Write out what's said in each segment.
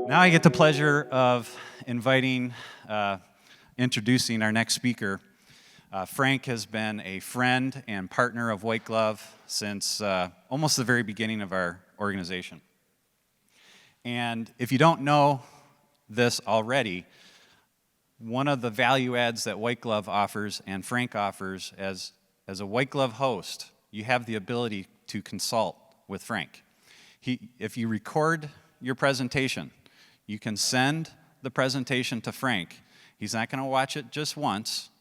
Now I get the pleasure of introducing our next speaker. Frank has been a friend and partner of White Glove since almost the very beginning of our organization. And if you don't know this already, one of the value adds that White Glove offers and Frank offers as a White Glove host, you have the ability to consult with Frank. If you record your presentation, you can send the presentation to Frank. He's not going to watch it just once.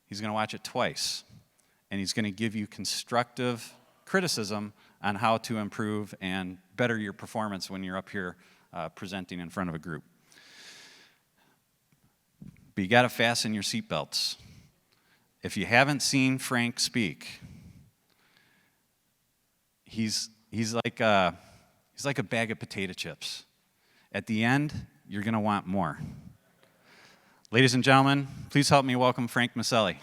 He's going to watch it twice. And he's going to give you constructive criticism on how to improve and better your performance when you're up here presenting in front of a group. But you got to fasten your seatbelts. If you haven't seen Frank speak, he's like a bag of potato chips. At the end, you're going to want more. Ladies and gentlemen, please help me welcome Frank Maselli.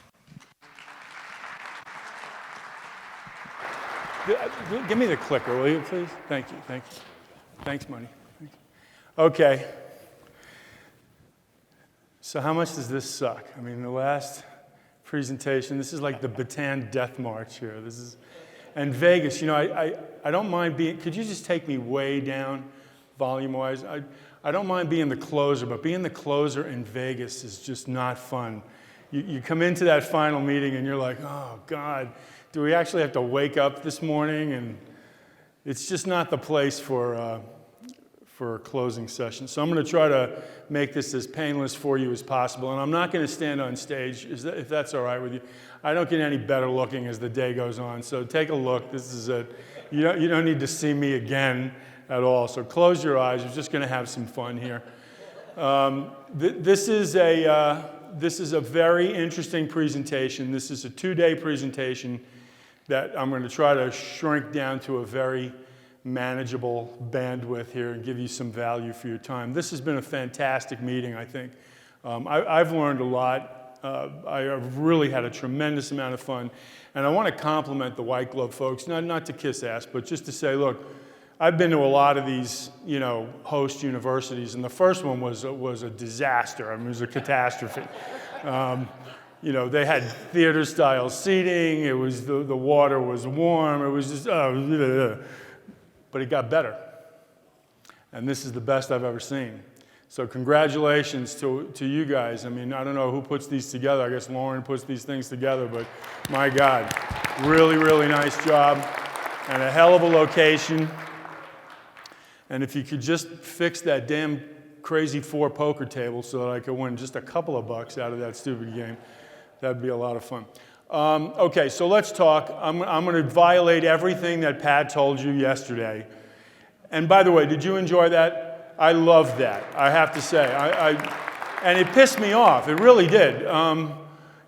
Give me the clicker, will you, please? Thank you, thank you. Thanks, Money. Thank you. Okay. So how much does this suck? I mean, the last presentation, this is like the Bataan Death March here. And Vegas, you know, I don't mind being, could you just take me way down volume-wise? I don't mind being the closer, but being the closer in Vegas is just not fun. You come into that final meeting and you're like, oh, God, do we actually have to wake up this morning? And it's just not the place for a closing session. So I'm going to try to make this as painless for you as possible. And I'm not going to stand on stage, if that's all right with you. I don't get any better looking as the day goes on. So take a look. This is it. You don't need to see me again at all. So close your eyes. We're just going to have some fun here. This is a very interesting presentation. This is a 2-day presentation that I'm going to try to shrink down to a very manageable bandwidth here and give you some value for your time. This has been a fantastic meeting, I think. I've learned a lot. I've really had a tremendous amount of fun. And I want to compliment the White Glove folks, not to kiss ass, but just to say, look, I've been to a lot of these, host universities, and the first one was a disaster. I mean, it was a catastrophe. They had theater-style seating. It was the water was warm. It was just, but it got better. And this is the best I've ever seen. So congratulations to you guys. I mean, I don't know who puts these together. I guess Lauren puts these things together, but my God, really, really nice job. And a hell of a location. And if you could just fix that damn crazy 4 poker table so that I could win just a couple of bucks out of that stupid game, that'd be a lot of fun. Okay, so let's talk. I'm going to violate everything that Pat told you yesterday. And by the way, did you enjoy that? I loved that, I have to say. And it pissed me off. It really did.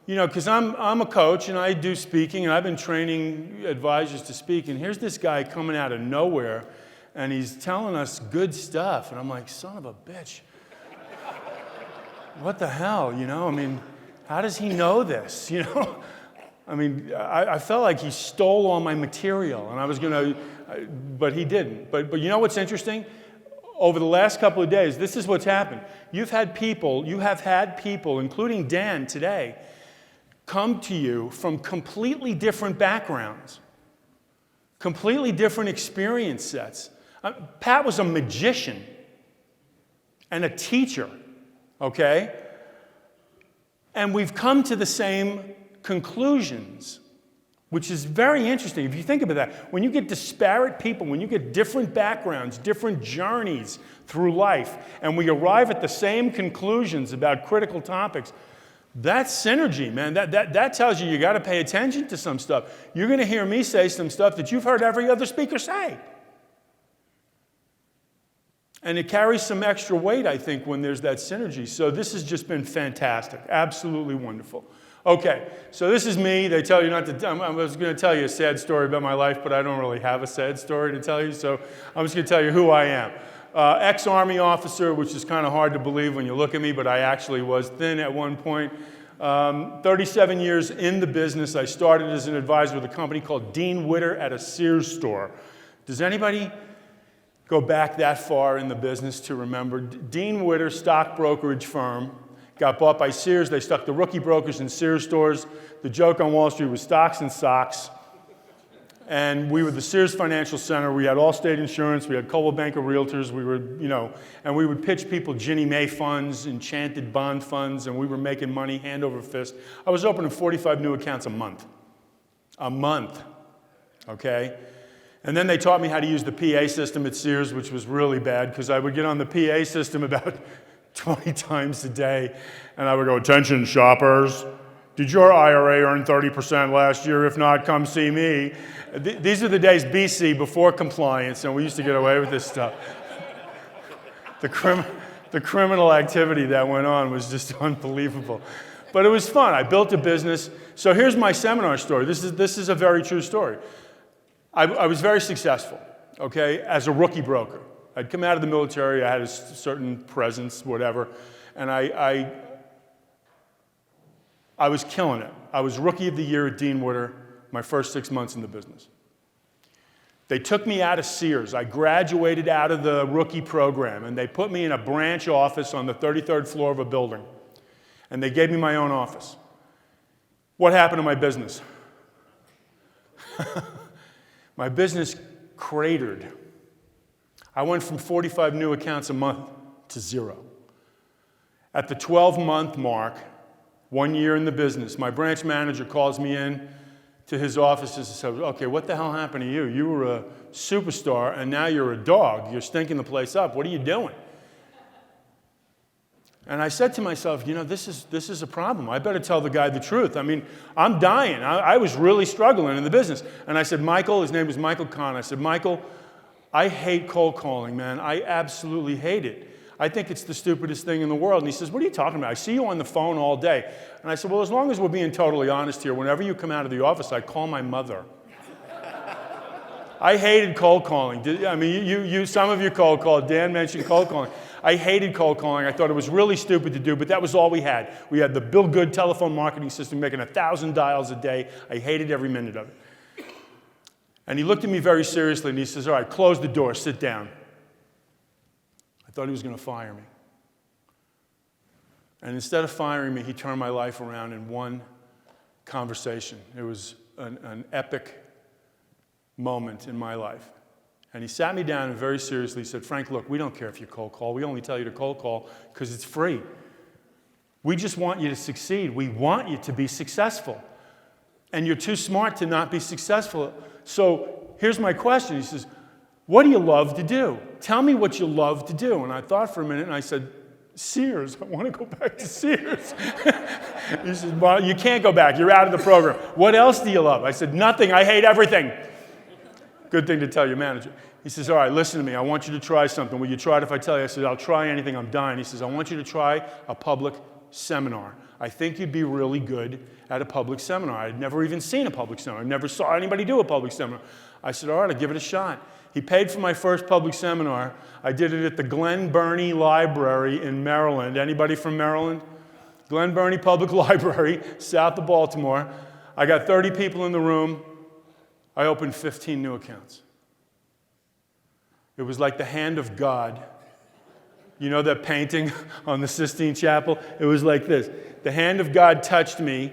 Because I'm a coach and I do speaking, and I've been training advisors to speak. And here's this guy coming out of nowhere, and he's telling us good stuff. And I'm like, son of a bitch. What the hell, I mean, how does he know this, I mean, I felt like he stole all my material, and I was going to, but he didn't. But you know what's interesting? Over the last couple of days, this is what's happened. You have had people, including Dan today, come to you from completely different backgrounds, completely different experience sets. Pat was a magician and a teacher, okay? And we've come to the same conclusions, which is very interesting. If you think about that, when you get disparate people, when you get different backgrounds, different journeys through life, and we arrive at the same conclusions about critical topics, that's synergy, man. That tells you got to pay attention to some stuff. You're going to hear me say some stuff that you've heard every other speaker say. And it carries some extra weight, I think, when there's that synergy. So this has just been fantastic. Absolutely wonderful. Okay, so this is me. They tell you not to, I was going to tell you a sad story about my life, but I don't really have a sad story to tell you, so I'm just going to tell you who I am. Ex-Army officer, which is kind of hard to believe when you look at me, but I actually was thin at one point. 37 years in the business. I started as an advisor with a company called Dean Witter at a Sears store. Does anybody go back that far in the business to remember. Dean Witter Stock Brokerage Firm got bought by Sears. They stuck the rookie brokers in Sears stores. The joke on Wall Street was stocks and socks. And we were the Sears Financial Center. We had Allstate Insurance. We had Coldwell Banker Realtors. We were, and we would pitch people Ginnie Mae funds, enchanted bond funds, and we were making money hand over fist. I was opening 45 new accounts a month. A month, okay? And then they taught me how to use the PA system at Sears, which was really bad because I would get on the PA system about 20 times a day, and I would go, "Attention, shoppers. Did your IRA earn 30% last year? If not, come see me." These are the days BC, before compliance, and we used to get away with this stuff. The criminal activity that went on was just unbelievable. But it was fun. I built a business. So here's my seminar story. This is a very true story. I was very successful, okay, as a rookie broker. I'd come out of the military. I had a certain presence, whatever, and I was killing it. I was Rookie of the Year at Dean Witter my first 6 months in the business. They took me out of Sears. I graduated out of the rookie program, and they put me in a branch office on the 33rd floor of a building, and they gave me my own office. What happened to my business? My business cratered. I went from 45 new accounts a month to 0. At the 12-month mark, 1 year in the business, my branch manager calls me in to his office and says, "Okay, what the hell happened to you? You were a superstar, and now you're a dog. You're stinking the place up. What are you doing?" And I said to myself, this is a problem. I better tell the guy the truth. I mean, I'm dying. I was really struggling in the business. And I said, "Michael," his name was Michael Kahn. I said, "Michael, I hate cold calling, man. I absolutely hate it. I think it's the stupidest thing in the world." And he says, "What are you talking about? I see you on the phone all day." And I said, "Well, as long as we're being totally honest here, whenever you come out of the office, I call my mother." I hated cold calling. I mean, some of you cold called. Dan mentioned cold calling. I hated cold calling. I thought it was really stupid to do, but that was all we had. We had the Bill Good telephone marketing system making 1,000 dials a day. I hated every minute of it. And he looked at me very seriously, and he says, "All right, close the door, sit down." I thought he was going to fire me. And instead of firing me, he turned my life around in one conversation. It was an epic moment in my life. And he sat me down and very seriously said, "Frank, look, we don't care if you cold call. We only tell you to cold call because it's free. We just want you to succeed. We want you to be successful. And you're too smart to not be successful. So here's my question." He says, "What do you love to do? Tell me what you love to do." And I thought for a minute, and I said, "Sears. I want to go back to Sears." He said, "Well, you can't go back. You're out of the program. What else do you love?" I said, "Nothing. I hate everything." Good thing to tell your manager. He says, "All right, listen to me. I want you to try something. Will you try it if I tell you?" I said, "I'll try anything. I'm dying." He says, "I want you to try a public seminar. I think you'd be really good at a public seminar." I'd never even seen a public seminar. I never saw anybody do a public seminar. I said, "All right, I'll give it a shot." He paid for my first public seminar. I did it at the Glen Burnie Library in Maryland. Anybody from Maryland? Glen Burnie Public Library, south of Baltimore. I got 30 people in the room. I opened 15 new accounts. It was like the hand of God. You know that painting on the Sistine Chapel? It was like this. The hand of God touched me,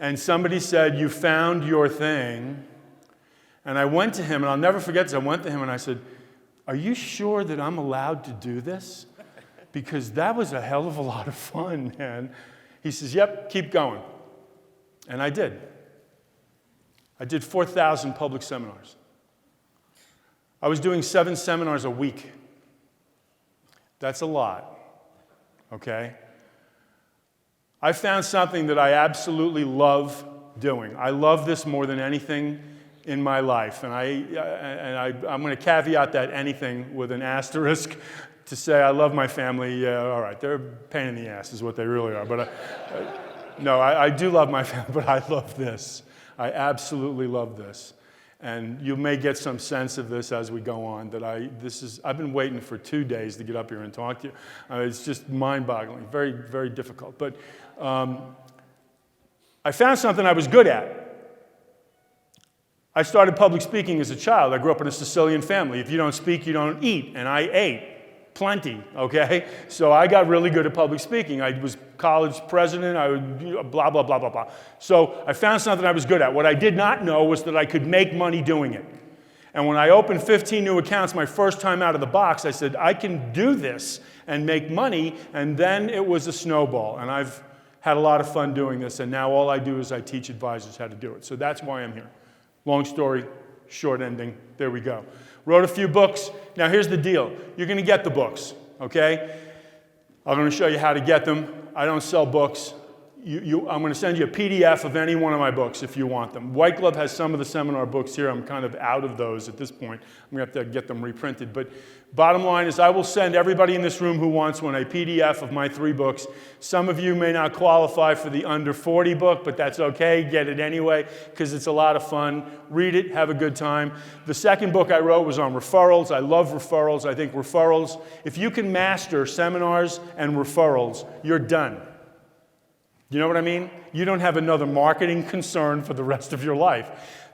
and somebody said, "You found your thing." And I went to him, and I'll never forget this. I went to him, and I said, "Are you sure that I'm allowed to do this? Because that was a hell of a lot of fun, man." He says, "Yep, keep going." And I did. I did 4,000 public seminars. I was doing 7 seminars a week. That's a lot, okay? I found something that I absolutely love doing. I love this more than anything in my life. And I'm going to caveat that anything with an asterisk to say I love my family. Yeah, all right, they're a pain in the ass is what they really are. But no, I do love my family, but I love this. I absolutely love this. And you may get some sense of this as we go on, that I've been waiting for 2 days to get up here and talk to you. It's just mind-boggling, very, very difficult. But I found something I was good at. I started public speaking as a child. I grew up in a Sicilian family. If you don't speak, you don't eat. And I ate plenty, okay? So I got really good at public speaking. I was college president. I would blah, blah, blah, blah, blah. So I found something I was good at. What I did not know was that I could make money doing it. And when I opened 15 new accounts my first time out of the box, I said, I can do this and make money. And then it was a snowball. And I've had a lot of fun doing this. And now all I do is I teach advisors how to do it. So that's why I'm here. Long story, short ending. There we go. Wrote a few books. Now here's the deal. You're going to get the books, okay? I'm going to show you how to get them. I don't sell books. I'm going to send you a PDF of any one of my books if you want them. White Glove has some of the seminar books here. I'm kind of out of those at this point. I'm going to have to get them reprinted. But bottom line is I will send everybody in this room who wants one a PDF of my 3 books. Some of you may not qualify for the under 40 book, but that's okay. Get it anyway because it's a lot of fun. Read it. Have a good time. The second book I wrote was on referrals. I love referrals. I think referrals, if you can master seminars and referrals, you're done. You know what I mean? You don't have another marketing concern for the rest of your life.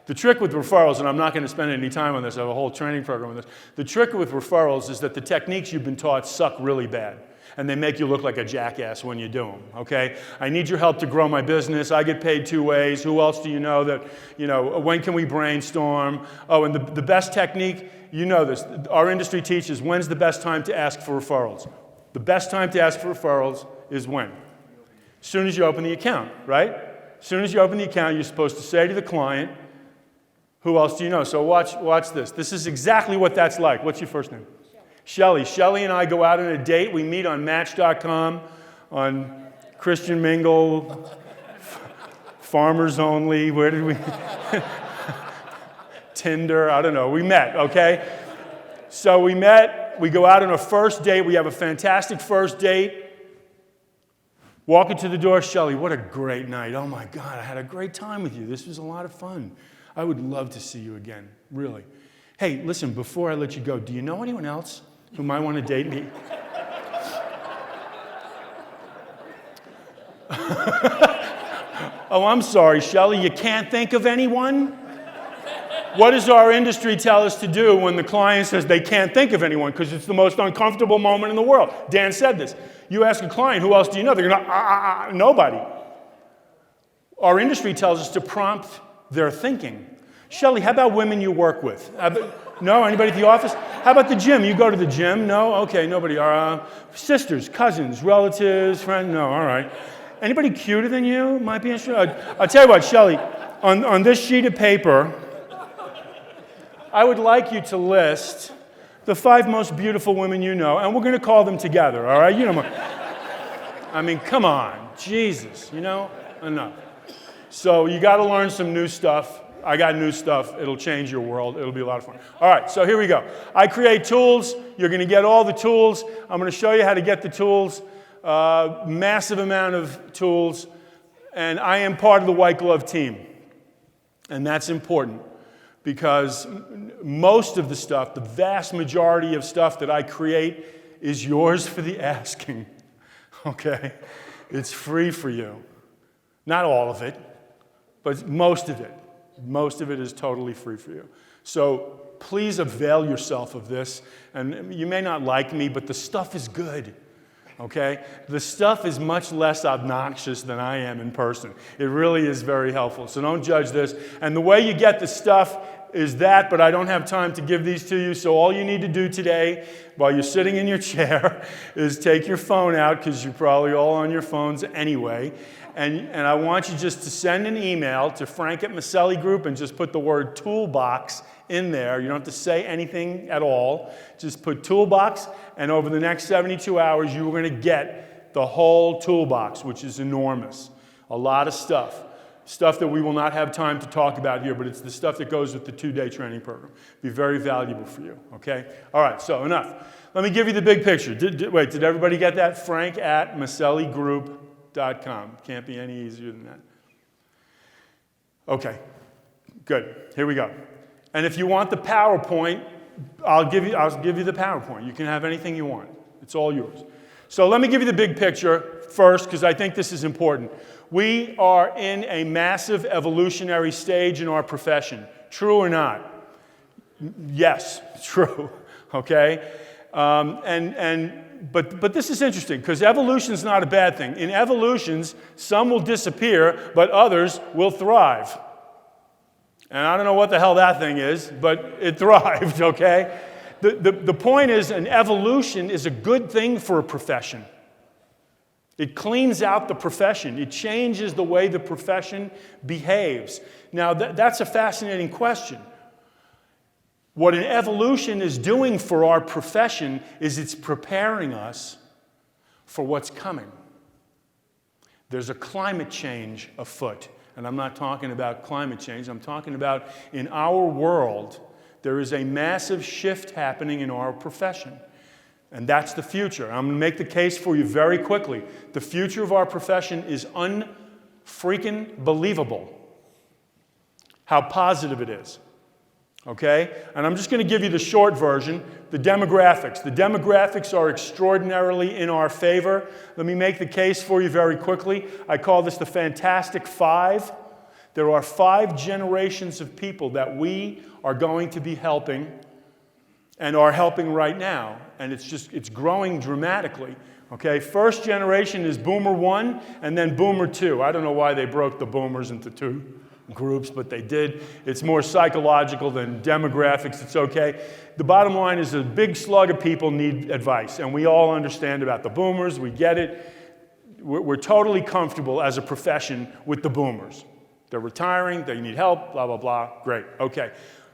The trick with referrals, and I'm not going to spend any time on this, I have a whole training program on this. The trick with referrals is that the techniques you've been taught suck really bad. And they make you look like a jackass when you do them, okay? I need your help to grow my business. I get paid 2 ways. Who else do you know that, when can we brainstorm? Oh, and the best technique, you know this. Our industry teaches when's the best time to ask for referrals. The best time to ask for referrals is when? As soon as you open the account, right? As soon as you open the account, you're supposed to say to the client, who else do you know? So watch this. This is exactly what that's like. What's your first name? Shelly. Shelly and I go out on a date. We meet on Match.com, on Christian Mingle, Farmers Only. Where did we? Tinder. I don't know. We met, okay? So we met. We go out on a first date. We have a fantastic first date. Walk into the door, Shelly, what a great night. Oh my God, I had a great time with you. This was a lot of fun. I would love to see you again, really. Hey, listen, before I let you go, do you know anyone else who might want to date me? Oh, I'm sorry, Shelly, you can't think of anyone? What does our industry tell us to do when the client says they can't think of anyone because it's the most uncomfortable moment in the world? Dan said this. You ask a client, who else do you know? They're going to, nobody. Our industry tells us to prompt their thinking. Shelly, how about women you work with? No? Anybody at the office? How about the gym? You go to the gym? No? Okay, nobody. Sisters, cousins, relatives, friends? No, all right. Anybody cuter than you might be interested? I'll tell you what, Shelly, on this sheet of paper, I would like you to list the 5 most beautiful women you know, and we're going to call them together, all right? You know, I mean, come on, Jesus, enough. So you got to learn some new stuff. I got new stuff. It'll change your world. It'll be a lot of fun. All right, so here we go. I create tools. You're going to get all the tools. I'm going to show you how to get the tools, massive amount of tools, and I am part of the White Glove team, and that's important. Because most of the stuff, the vast majority of stuff that I create is yours for the asking, okay? It's free for you. Not all of it, but most of it. Most of it is totally free for you. So please avail yourself of this. And you may not like me, but the stuff is good. Okay? The stuff is much less obnoxious than I am in person. It really is very helpful. So don't judge this. And the way you get the stuff is that, but I don't have time to give these to you. So all you need to do today, while you're sitting in your chair, is take your phone out, because you're probably all on your phones anyway. And I want you just to send an email to Frank at Maselli Group and just put the word toolbox in there. You don't have to say anything at all. Just put toolbox, and over the next 72 hours, you're going to get the whole toolbox, which is enormous. A lot of stuff. Stuff that we will not have time to talk about here, but it's the stuff that goes with the 2-day training program. Be very valuable for you, okay? All right, so enough. Let me give you the big picture. Wait, did everybody get that? Frank at MaselliGroup.com. Can't be any easier than that. Okay, good. Here we go. And if you want the PowerPoint, I'll give you the PowerPoint. You can have anything you want. It's all yours. So let me give you the big picture first, because I think this is important. We are in a massive evolutionary stage in our profession. True or not? Yes, true. Okay? But this is interesting because evolution is not a bad thing. In evolutions, some will disappear, but others will thrive. And I don't know what the hell that thing is, but it thrived, okay? The point is, an evolution is a good thing for a profession. It cleans out the profession. It changes the way the profession behaves. Now, that's a fascinating question. What an evolution is doing for our profession is it's preparing us for what's coming. There's a climate change afoot. And I'm not talking about climate change. I'm talking about in our world, there is a massive shift happening in our profession. And that's the future. I'm going to make the case for you very quickly. The future of our profession is unfreaking believable. How positive it is. Okay? And I'm just going to give you the short version, the demographics. The demographics are extraordinarily in our favor. Let me make the case for you very quickly. I call this the Fantastic Five. There are 5 generations of people that we are going to be helping and are helping right now. And it's growing dramatically. Okay? First generation is Boomer 1 and then Boomer 2. I don't know why they broke the boomers into 2 groups, but they did. It's more psychological than demographics. It's okay. The bottom line is a big slug of people need advice, and we all understand about the boomers. We get it. We're totally comfortable as a profession with the boomers. They're retiring. They need help, blah, blah, blah. Great. Okay.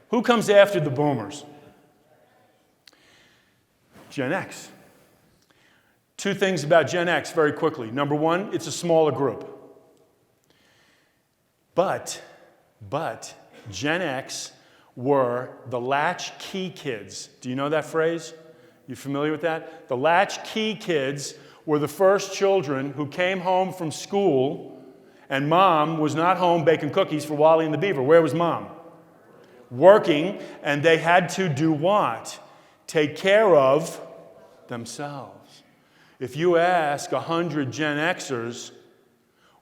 Who comes after the boomers? Gen X. 2 things about Gen X very quickly. Number 1, it's a smaller group. But Gen X were the latchkey kids. Do you know that phrase? You familiar with that? The latchkey kids were the first children who came home from school and mom was not home baking cookies for Wally and the Beaver. Where was mom? Working, and they had to do what? Take care of themselves. If you ask 100 Gen Xers,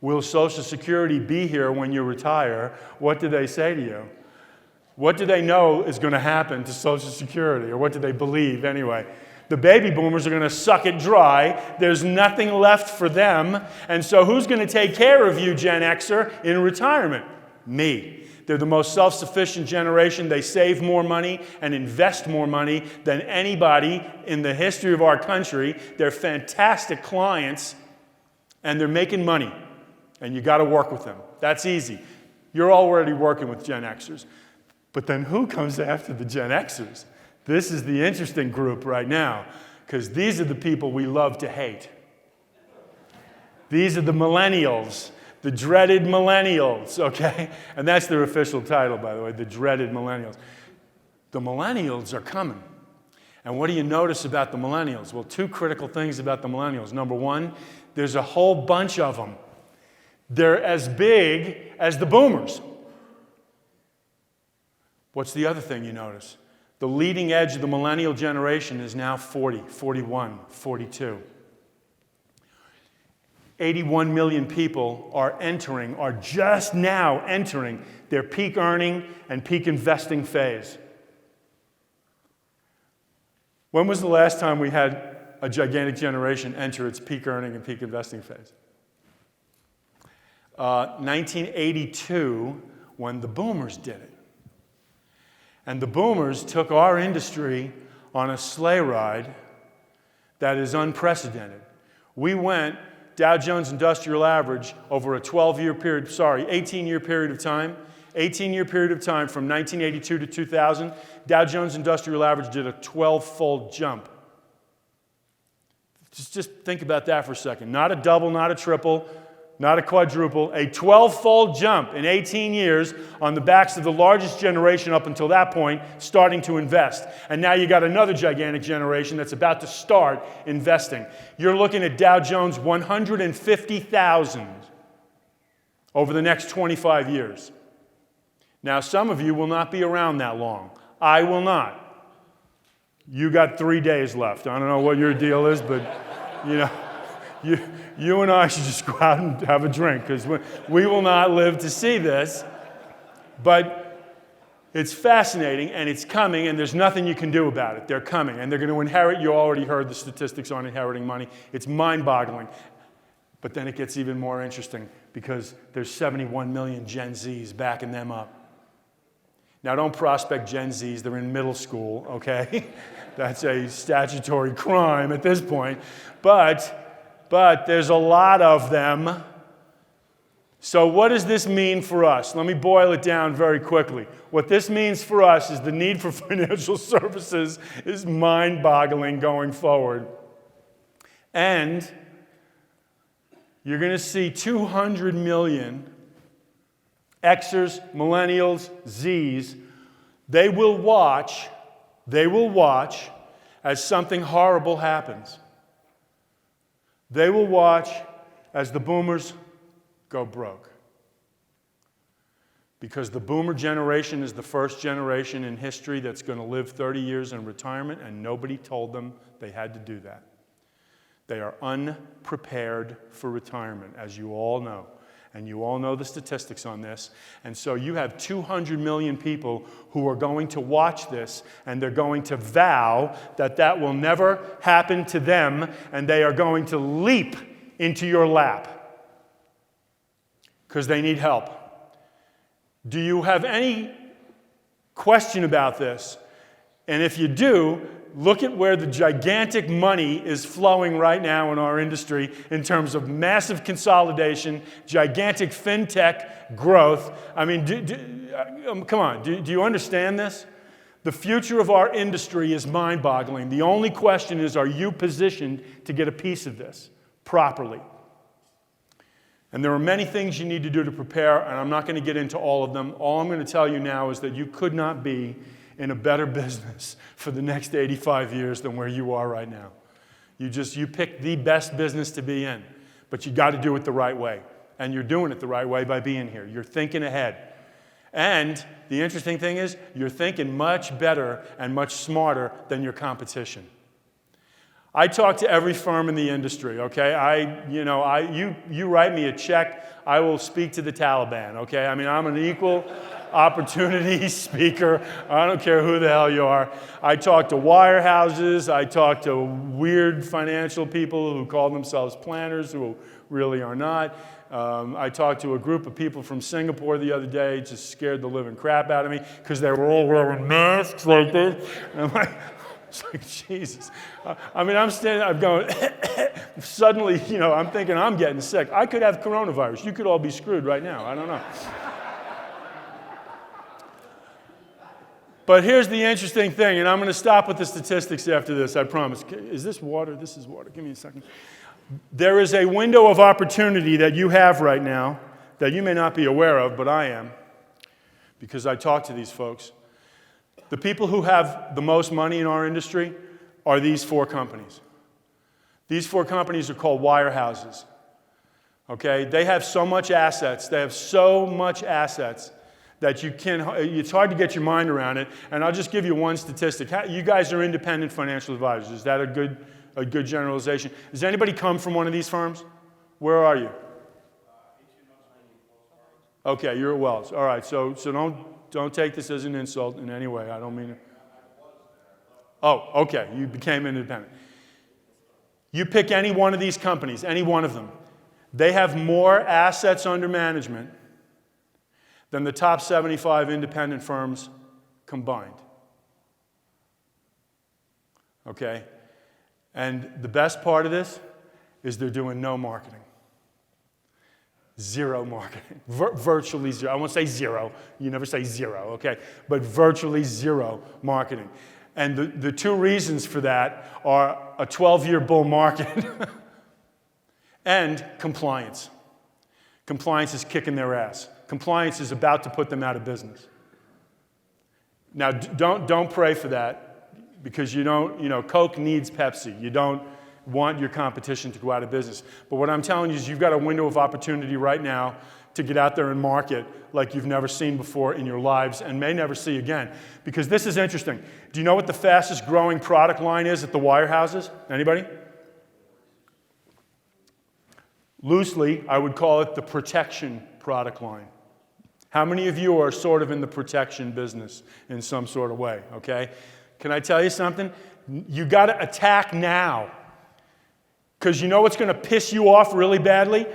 will Social Security be here when you retire? What do they say to you? What do they know is going to happen to Social Security? Or what do they believe anyway? The baby boomers are going to suck it dry. There's nothing left for them. And so who's going to take care of you, Gen Xer, in retirement? Me. They're the most self-sufficient generation. They save more money and invest more money than anybody in the history of our country. They're fantastic clients, and they're making money. And you got to work with them. That's easy. You're already working with Gen Xers. But then who comes after the Gen Xers? This is the interesting group right now, because these are the people we love to hate. These are the millennials, the dreaded millennials, okay? And that's their official title, by the way, the dreaded millennials. The millennials are coming. And what do you notice about the millennials? Well, 2 critical things about the millennials. Number 1, there's a whole bunch of them. They're as big as the boomers. What's the other thing you notice? The leading edge of the millennial generation is now 40, 41, 42. 81 million people are just now entering their peak earning and peak investing phase. When was the last time we had a gigantic generation enter its peak earning and peak investing phase? 1982, when the boomers did it. And the boomers took our industry on a sleigh ride that is unprecedented. We went Dow Jones Industrial Average over a 18-year period of time. 18-year period of time from 1982 to 2000, Dow Jones Industrial Average did a 12-fold jump. Just think about that for a second. Not a double, not a triple, not a quadruple, a 12-fold jump in 18 years on the backs of the largest generation up until that point starting to invest. And now you got another gigantic generation that's about to start investing. You're looking at Dow Jones 150,000 over the next 25 years. Now, some of you will not be around that long. I will not. You got 3 days left. I don't know what your deal is, but, you and I should just go out and have a drink because we will not live to see this. But It's fascinating, and it's coming, and there's nothing you can do about it. They're coming, and they're going to inherit. You already heard the statistics on inheriting money. It's mind-boggling. But then it gets even more interesting because there's 71 million Gen Zs backing them up. Now, don't prospect Gen Zs. They're in middle school, okay? That's a statutory crime at this point. But there's a lot of them. So what does this mean for us? Let me boil it down very quickly. What this means for us is the need for financial services is mind-boggling going forward. And you're going to see 200 million Xers, millennials, Zs. They will watch as something horrible happens. They will watch as the boomers go broke. Because the boomer generation is the first generation in history that's going to live 30 years in retirement, and nobody told them they had to do that. They are unprepared for retirement, as you all know. And you all know the statistics on this. And so you have 200 million people who are going to watch this, and they're going to vow that that will never happen to them, and they are going to leap into your lap because they need help. Do you have any question about this? And if you do, look at where the gigantic money is flowing right now in our industry in terms of massive consolidation, gigantic fintech growth. I mean, come on, do you understand this? The future of our industry is mind-boggling. The only question is, are you positioned to get a piece of this properly? And there are many things you need to do to prepare, and I'm not going to get into all of them. All I'm going to tell you now is that you could not be in a better business for the next 85 years than where you are right now. You picked the best business to be in, but you got to do it the right way. And you're doing it the right way by being here. You're thinking ahead. And the interesting thing is, you're thinking much better and much smarter than your competition. I talk to every firm in the industry, okay? You write me a check, I will speak to the Taliban, okay? I mean, I'm an equal opportunity speaker. I don't care who the hell you are. I talk to wirehouses. I talk to weird financial people who call themselves planners who really are not. I talked to a group of people from Singapore the other day, just scared the living crap out of me because they were all wearing masks like this. And I'm like, it's like, Jesus. I mean, I'm standing, I'm going, suddenly, I'm thinking I'm getting sick. I could have coronavirus. You could all be screwed right now. I don't know. But here's the interesting thing, and I'm going to stop with the statistics after this, I promise. Is this water? This is water. Give me a second. There is a window of opportunity that you have right now that you may not be aware of, but I am, because I talk to these folks. The people who have the most money in our industry are these 4 companies. These 4 companies are called wirehouses. Okay? They have so much assets. They have so much assets that it's hard to get your mind around it. And I'll just give you one statistic. You guys are independent financial advisors. Is that a good generalization? Does anybody come from one of these firms? Where are you? 18 months. Okay, you're at Wells. All right, so don't take this as an insult in any way. I don't mean it. Oh, okay, you became independent. You pick any one of these companies, any one of them. They have more assets under management than the top 75 independent firms combined. Okay? And the best part of this is they're doing no marketing. Zero marketing. Virtually zero. I won't say zero. You never say zero, okay? But virtually zero marketing. And the 2 reasons for that are a 12-year bull market and compliance. Compliance is kicking their ass. Compliance is about to put them out of business. Now, don't pray for that because Coke needs Pepsi. You don't want your competition to go out of business. But what I'm telling you is you've got a window of opportunity right now to get out there and market like you've never seen before in your lives and may never see again. Because this is interesting. Do you know what the fastest growing product line is at the wirehouses? Anybody? Loosely, I would call it the protection product line. How many of you are sort of in the protection business in some sort of way, okay? Can I tell you something? You got to attack now. Because you know what's going to piss you off really badly?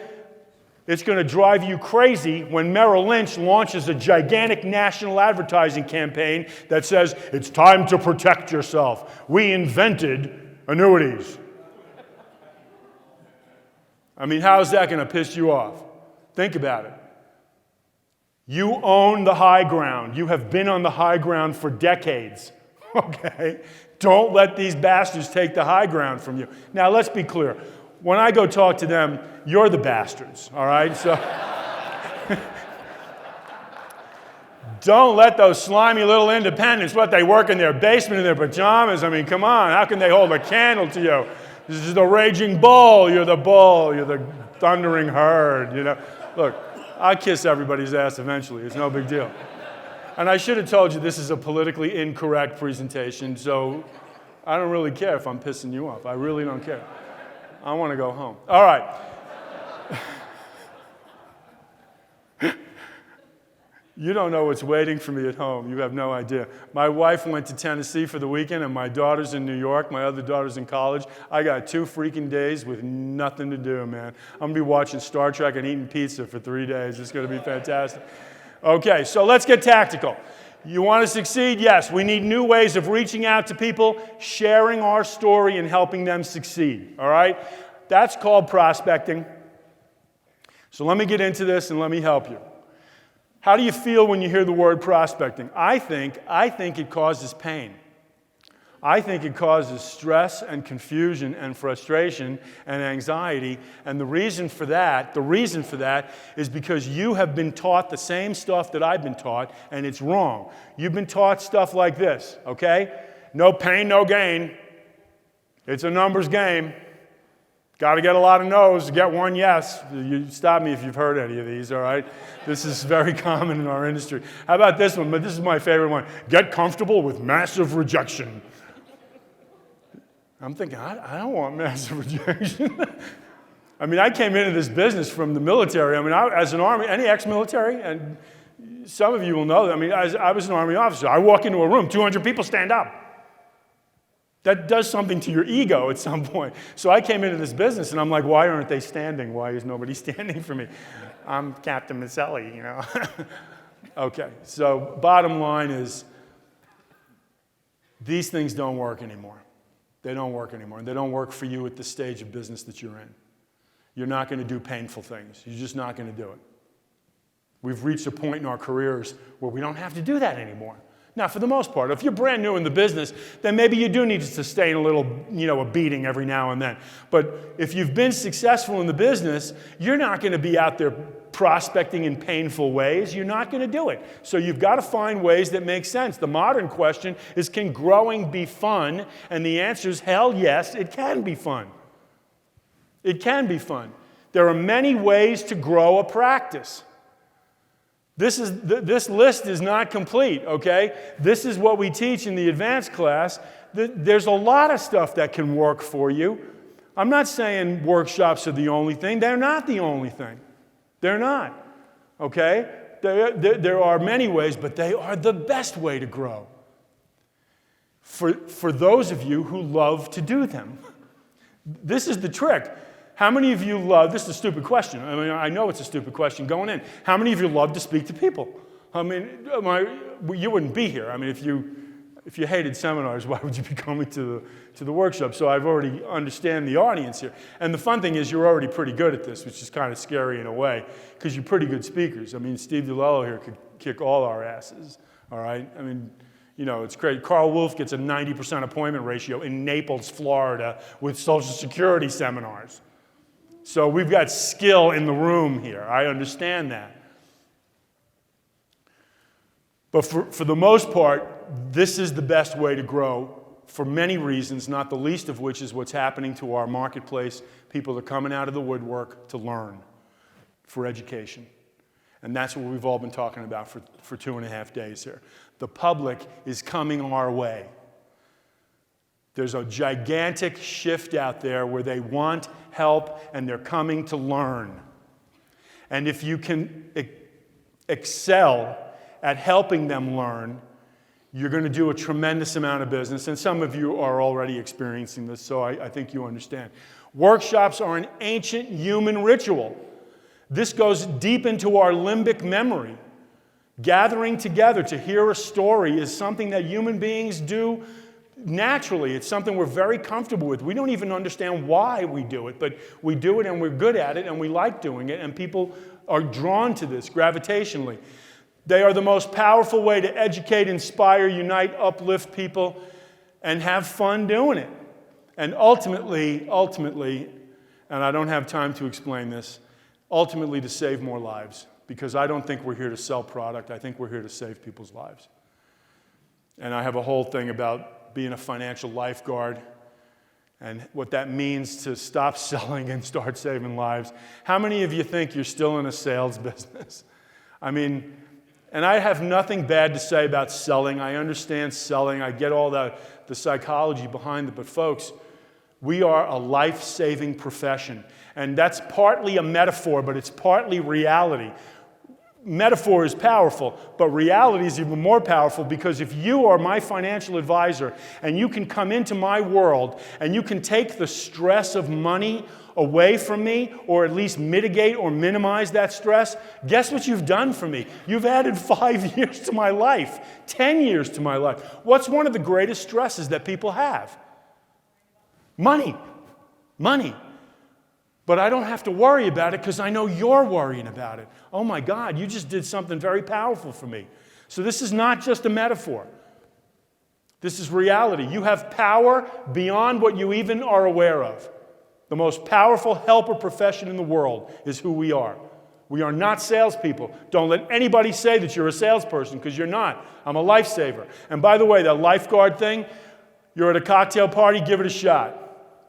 It's going to drive you crazy when Merrill Lynch launches a gigantic national advertising campaign that says, it's time to protect yourself. We invented annuities. I mean, how is that going to piss you off? Think about it. You own the high ground. You have been on the high ground for decades, okay? Don't let these bastards take the high ground from you. Now, let's be clear. When I go talk to them, you're the bastards, all right? So don't let those slimy little independents, what, they work in their basement in their pajamas? I mean, come on, how can they hold a candle to you? This is the raging bull. You're the thundering herd, you know? Look, I'll kiss everybody's ass eventually. It's no big deal. And I should have told you this is a politically incorrect presentation, so I don't really care if I'm pissing you off. I really don't care. I want to go home. All right. You don't know what's waiting for me at home. You have no idea. My wife went to Tennessee for the weekend, and my daughter's in New York. My other daughter's in college. I got 2 freaking days with nothing to do, man. I'm going to be watching Star Trek and eating pizza for 3 days. It's going to be fantastic. Okay, so let's get tactical. You want to succeed? Yes. We need new ways of reaching out to people, sharing our story, and helping them succeed. All right? That's called prospecting. So let me get into this and let me help you. How do you feel when you hear the word prospecting? I think it causes pain. I think it causes stress and confusion and frustration and anxiety. And the reason for that is because you have been taught the same stuff that I've been taught, and it's wrong. You've been taught stuff like this, okay? No pain, no gain. It's a numbers game. Got to get a lot of no's to get one yes. You stop me if you've heard any of these, all right? This is very common in our industry. How about this one? But this is my favorite one. Get comfortable with massive rejection. I'm thinking, I don't want massive rejection. I mean, I came into this business from the military. I mean, as an Army, any ex-military, and some of you will know that. I mean, I was an Army officer. I walk into a room, 200 people stand up. That does something to your ego at some point. So I came into this business, and I'm like, why aren't they standing? Why is nobody standing for me? I'm Captain Maselli, you know. Okay, so bottom line is these things don't work anymore. They don't work anymore. They don't work for you at the stage of business that you're in. You're not going to do painful things. You're just not going to do it. We've reached a point in our careers where we don't have to do that anymore. Now, for the most part, if you're brand new in the business, then maybe you do need to sustain a little, a beating every now and then. But if you've been successful in the business, you're not going to be out there prospecting in painful ways. You're not going to do it. So you've got to find ways that make sense. The modern question is, can growing be fun? And the answer is, hell yes, it can be fun. It can be fun. There are many ways to grow a practice. This list is not complete, okay? This is what we teach in the advanced class. There's a lot of stuff that can work for you. I'm not saying workshops are the only thing. They're not the only thing. They're not, okay? There are many ways, but they are the best way to grow for those of you who love to do them. This is the trick. How many of you love, this is a stupid question. I mean, I know it's a stupid question going in. How many of you love to speak to people? I mean, you wouldn't be here. I mean, if you hated seminars, why would you be coming to the workshop? So I've already understand the audience here. And the fun thing is you're already pretty good at this, which is kind of scary in a way, because you're pretty good speakers. I mean, Steve DiLello here could kick all our asses, all right? I mean, it's great. Carl Wolf gets a 90% appointment ratio in Naples, Florida, with Social Security seminars. So we've got skill in the room here. I understand that. But for the most part, this is the best way to grow for many reasons, not the least of which is what's happening to our marketplace. People are coming out of the woodwork to learn for education. And that's what we've all been talking about for 2.5 days here. The public is coming our way. There's a gigantic shift out there where they want help and they're coming to learn. And if you can excel at helping them learn, you're going to do a tremendous amount of business. And some of you are already experiencing this, so I think you understand. Workshops are an ancient human ritual. This goes deep into our limbic memory. Gathering together to hear a story is something that human beings do naturally. It's something we're very comfortable with. We don't even understand why we do it, but we do it and we're good at it and we like doing it, and people are drawn to this gravitationally. They are the most powerful way to educate, inspire, unite, uplift people, and have fun doing it. And ultimately, and I don't have time to explain this, ultimately to save more lives. Because I don't think we're here to sell product. I think we're here to save people's lives. And I have a whole thing about being a financial lifeguard and what that means to stop selling and start saving lives. How many of you think you're still in a sales business? I mean, and I have nothing bad to say about selling. I understand selling. I get all the psychology behind it. But folks, we are a life-saving profession. And that's partly a metaphor, but it's partly reality. Metaphor is powerful, but reality is even more powerful, because if you are my financial advisor and you can come into my world and you can take the stress of money away from me, or at least mitigate or minimize that stress, guess what you've done for me? You've added 5 years to my life, 10 years to my life. What's one of the greatest stresses that people have? Money. Money. But I don't have to worry about it because I know you're worrying about it. Oh my God, you just did something very powerful for me. So this is not just a metaphor. This is reality. You have power beyond what you even are aware of. The most powerful helper profession in the world is who we are. We are not salespeople. Don't let anybody say that you're a salesperson, because you're not. I'm a lifesaver. And by the way, that lifeguard thing, you're at a cocktail party, give it a shot.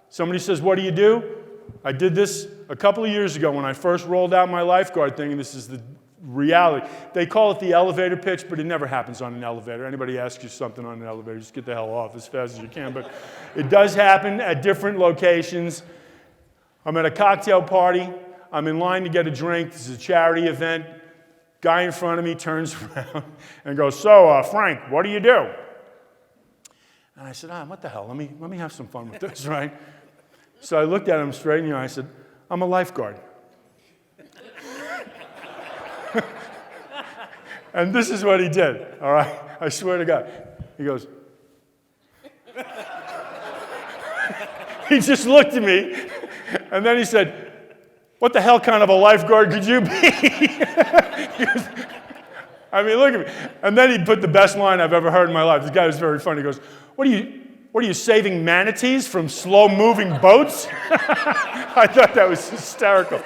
Somebody says, what do you do? I did this a couple of years ago when I first rolled out my lifeguard thing, and this is the reality. They call it the elevator pitch, but it never happens on an elevator. Anybody asks you something on an elevator, just get the hell off as fast as you can. But it does happen at different locations. I'm at a cocktail party. I'm in line to get a drink. This is a charity event. Guy in front of me turns around and goes, so, Frank, what do you do? And I said, what the hell? Let me have some fun with this, right? So I looked at him straight in the eye. I said, I'm a lifeguard. And this is what he did, all right? I swear to God. He goes, he just looked at me, and then he said, what the hell kind of a lifeguard could you be? I mean, look at me. And then he put the best line I've ever heard in my life. This guy was very funny. He goes, what are you saving manatees from slow-moving boats? I thought that was hysterical.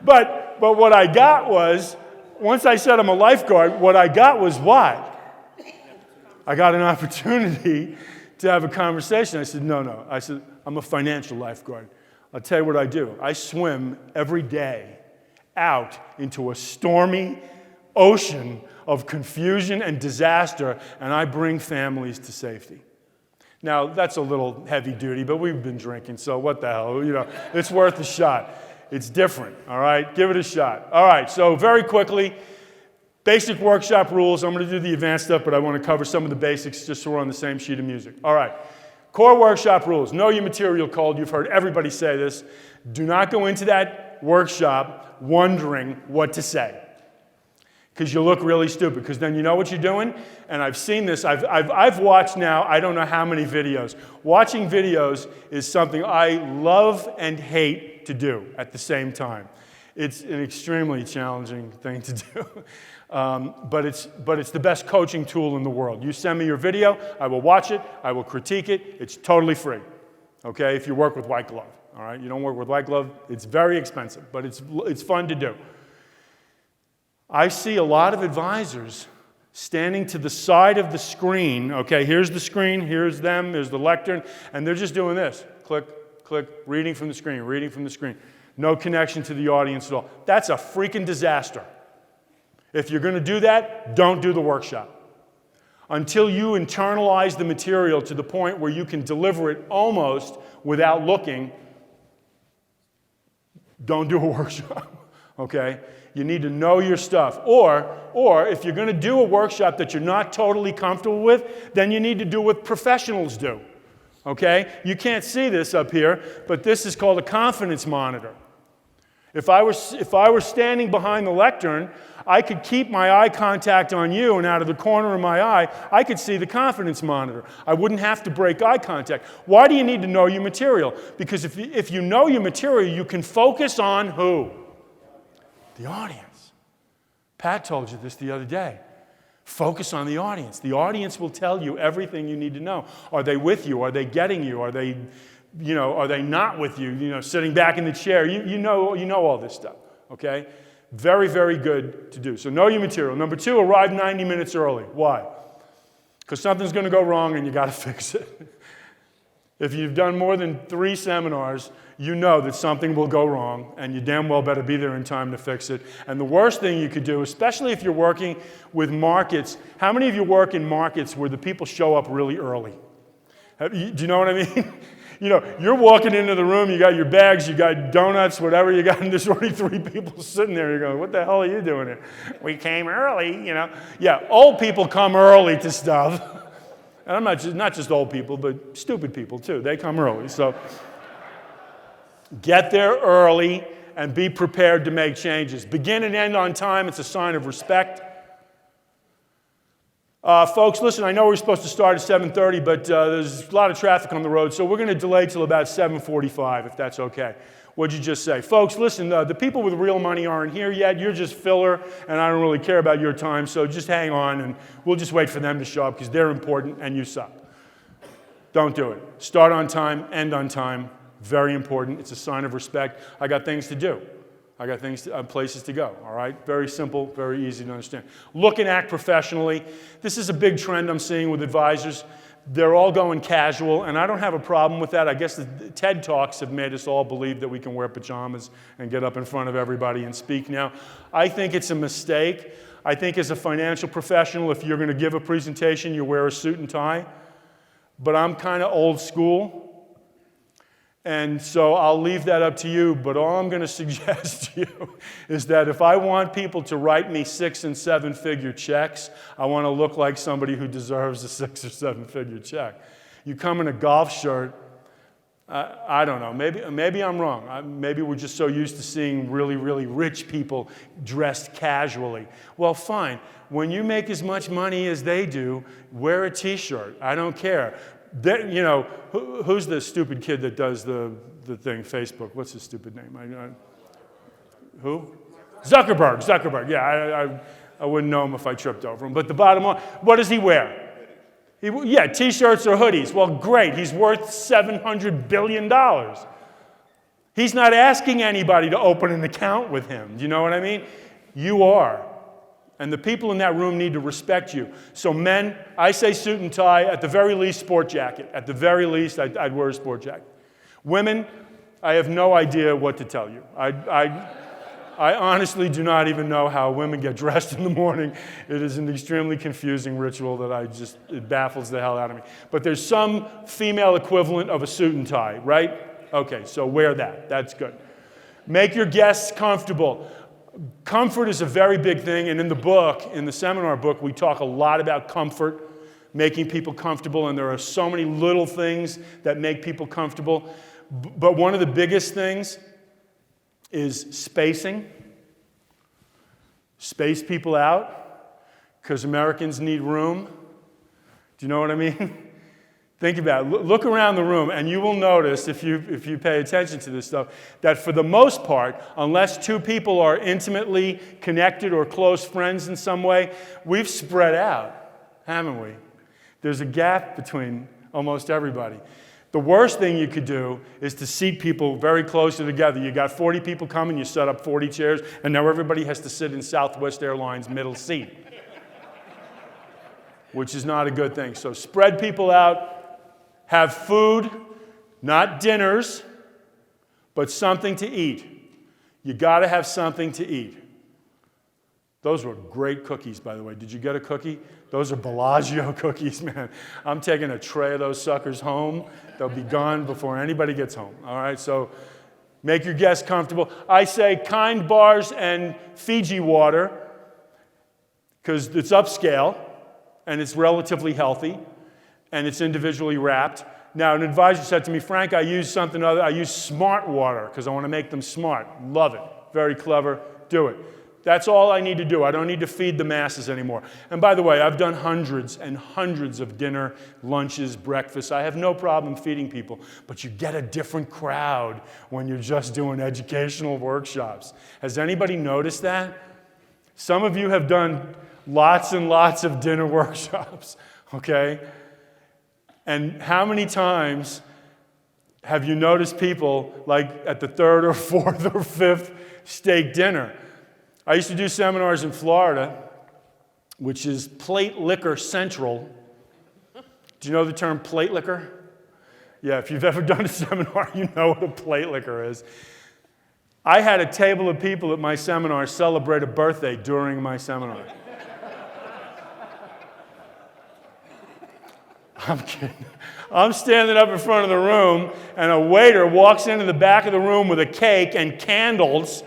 But what I got was, once I said I'm a lifeguard, what I got was what? I got an opportunity to have a conversation. I said, no. I said, I'm a financial lifeguard. I'll tell you what I do. I swim every day out into a stormy ocean of confusion and disaster, and I bring families to safety. Now, that's a little heavy duty, but we've been drinking, so what the hell? It's worth a shot. It's different, all right? Give it a shot. All right, so very quickly, basic workshop rules. I'm going to do the advanced stuff, but I want to cover some of the basics just so we're on the same sheet of music. All right, core workshop rules. Know your material code. You've heard everybody say this. Do not go into that workshop wondering what to say, because you look really stupid, because then you know what you're doing. And I've seen this. I've watched now, I don't know how many videos. Watching videos is something I love and hate to do at the same time. It's an extremely challenging thing to do. But it's the best coaching tool in the world. You send me your video, I will watch it, I will critique it. It's totally free, okay, if you work with White Glove. All right, you don't work with White Glove, it's very expensive, but it's fun to do. I see a lot of advisors standing to the side of the screen. Okay, here's the screen, here's them, there's the lectern, and they're just doing this. Click, click, reading from the screen, reading from the screen. No connection to the audience at all. That's a freaking disaster. If you're going to do that, don't do the workshop. Until you internalize the material to the point where you can deliver it almost without looking, don't do a workshop. okay? You need to know your stuff. Or if you're going to do a workshop that you're not totally comfortable with, then you need to do what professionals do, okay? You can't see this up here, but this is called a confidence monitor. If I were standing behind the lectern, I could keep my eye contact on you, and out of the corner of my eye, I could see the confidence monitor. I wouldn't have to break eye contact. Why do you need to know your material? Because if you know your material, you can focus on who? The audience. Pat told you this the other day. Focus on the audience. The audience will tell you everything you need to know. Are they with you? Are they getting you? Are they not with you, sitting back in the chair? You know all this stuff, okay? Very, very good to do. So know your material. Number 2, arrive 90 minutes early. Why? Because something's going to go wrong and you got to fix it. If you've done more than 3 seminars, you know that something will go wrong, and you damn well better be there in time to fix it. And the worst thing you could do, especially if you're working with markets, how many of you work in markets where the people show up really early? Do you know what I mean? You're walking into the room, you got your bags, you got donuts, whatever you got, and there's already 3 people sitting there. You're going, what the hell are you doing here? We came early, Yeah, old people come early to stuff. And I'm not just old people, but stupid people too. They come early. So get there early and be prepared to make changes. Begin and end on time. It's a sign of respect. Folks, listen, I know we're supposed to start at 7:30, but there's a lot of traffic on the road, so we're going to delay till about 7:45, if that's okay. What'd you just say? Folks, listen, the people with real money aren't here yet. You're just filler, and I don't really care about your time, so just hang on, and we'll just wait for them to show up, because they're important, and you suck. Don't do it. Start on time, end on time. Very important. It's a sign of respect. I got things to do. I got places to go, all right? Very simple, very easy to understand. Look and act professionally. This is a big trend I'm seeing with advisors. They're all going casual, and I don't have a problem with that. I guess the TED Talks have made us all believe that we can wear pajamas and get up in front of everybody and speak now. I think it's a mistake. I think as a financial professional, if you're going to give a presentation, you wear a suit and tie. But I'm kind of old school. And so I'll leave that up to you, but all I'm going to suggest to you is that if I want people to write me 6- and 7-figure checks, I want to look like somebody who deserves a 6- or 7-figure check. You come in a golf shirt, I don't know, maybe I'm wrong. Maybe we're just so used to seeing really, really rich people dressed casually. Well, fine. When you make as much money as they do, wear a t-shirt. I don't care. Who's the stupid kid that does the thing, Facebook? What's his stupid name? Who? Zuckerberg. Yeah, I wouldn't know him if I tripped over him. But the bottom line, what does he wear? T-shirts or hoodies. Well, great. He's worth $700 billion. He's not asking anybody to open an account with him. Do you know what I mean? You are. And the people in that room need to respect you. So men, I say suit and tie, at the very least sport jacket. At the very least, I'd wear a sport jacket. Women, I have no idea what to tell you. I honestly do not even know how women get dressed in the morning. It is an extremely confusing ritual that it baffles the hell out of me. But there's some female equivalent of a suit and tie, right? Okay, so wear that. That's good. Make your guests comfortable. Comfort is a very big thing, and in the seminar book, we talk a lot about comfort, making people comfortable, and there are so many little things that make people comfortable. But one of the biggest things is spacing. Space people out, because Americans need room. Do you know what I mean? Think about it. Look around the room, and you will notice, if you pay attention to this stuff, that for the most part, unless 2 people are intimately connected or close friends in some way, we've spread out, haven't we? There's a gap between almost everybody. The worst thing you could do is to seat people very closely together. You got 40 people coming, you set up 40 chairs, and now everybody has to sit in Southwest Airlines middle seat, which is not a good thing. So spread people out. Have food, not dinners, but something to eat. You got to have something to eat. Those were great cookies, by the way. Did you get a cookie? Those are Bellagio cookies, man. I'm taking a tray of those suckers home. They'll be gone before anybody gets home. All right, so Make your guests comfortable. I say Kind bars and Fiji water because it's upscale and it's relatively healthy and it's individually wrapped. Now, an advisor said to me, Frank, I use something other. I use smart water because I want to make them smart. Love it. Very clever. Do it. That's all I need to do. I don't need to feed the masses anymore. And by the way, I've done hundreds and hundreds of dinner, lunches, breakfasts. I have no problem feeding people. But you get a different crowd when you're just doing educational workshops. Has anybody noticed that? Some of you have done lots and lots of dinner workshops, okay? And how many times have you noticed people like at the third or fourth or fifth steak dinner? I used to do seminars in Florida, which is plate liquor central. Do you know the term plate liquor? Yeah, if you've ever done a seminar, you know what a plate liquor is. I had a table of people at my seminar celebrate a birthday during my seminar. I'm kidding. I'm standing up in front of the room, and a waiter walks into the back of the room with a cake and candles.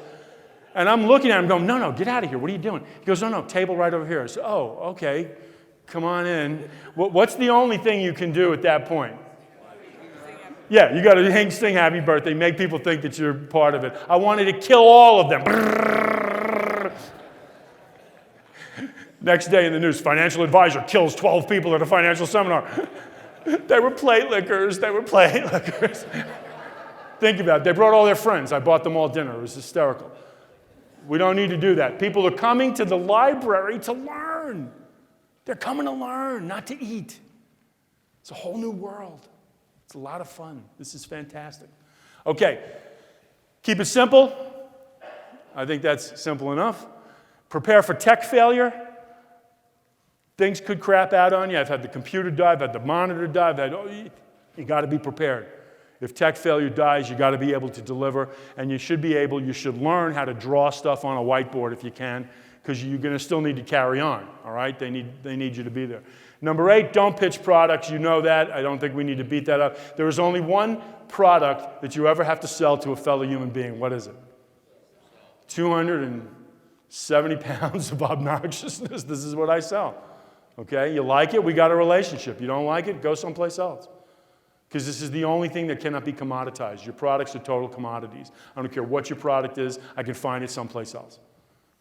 And I'm looking at him going, no, get out of here. What are you doing? He goes, no, table right over here. I said, oh, okay. Come on in. What's the only thing you can do at that point? Yeah, you got to sing happy birthday, make people think that you're part of it. I wanted to kill all of them. Next day in the news, financial advisor kills 12 people at a financial seminar. They were plate lickers. Think about it. They brought all their friends. I bought them all dinner. It was hysterical. We don't need to do that. People are coming to the library to learn. They're coming to learn, not to eat. It's a whole new world. It's a lot of fun. This is fantastic. Okay, keep it simple. I think that's simple enough. Prepare for tech failure. Things could crap out on you. I've had the computer die. I've had the monitor die. You got to be prepared. If tech failure dies, you got to be able to deliver, and you should learn how to draw stuff on a whiteboard if you can, because you're going to still need to carry on, all right? They need you to be there. Number 8, don't pitch products. You know that. I don't think we need to beat that up. There is only one product that you ever have to sell to a fellow human being. What is it? 270 pounds of obnoxiousness. This is what I sell, okay? You like it? We got a relationship. You don't like it? Go someplace else. Because this is the only thing that cannot be commoditized. Your products are total commodities. I don't care what your product is, I can find it someplace else.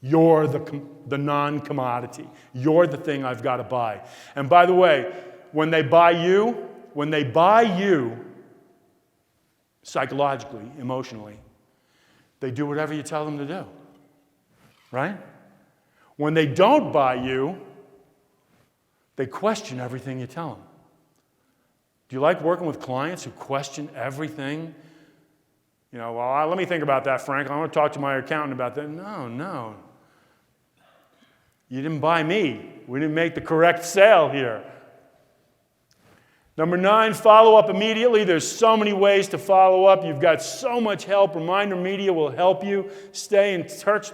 You're the non-commodity. You're the thing I've got to buy. And by the way, when they buy you, psychologically, emotionally, they do whatever you tell them to do. Right? When they don't buy you, they question everything you tell them. Do you like working with clients who question everything? You know, well, let me think about that, Frank. I want to talk to my accountant about that. No. You didn't buy me. We didn't make the correct sale here. Number 9, follow up immediately. There's so many ways to follow up. You've got so much help. Reminder Media will help you stay in touch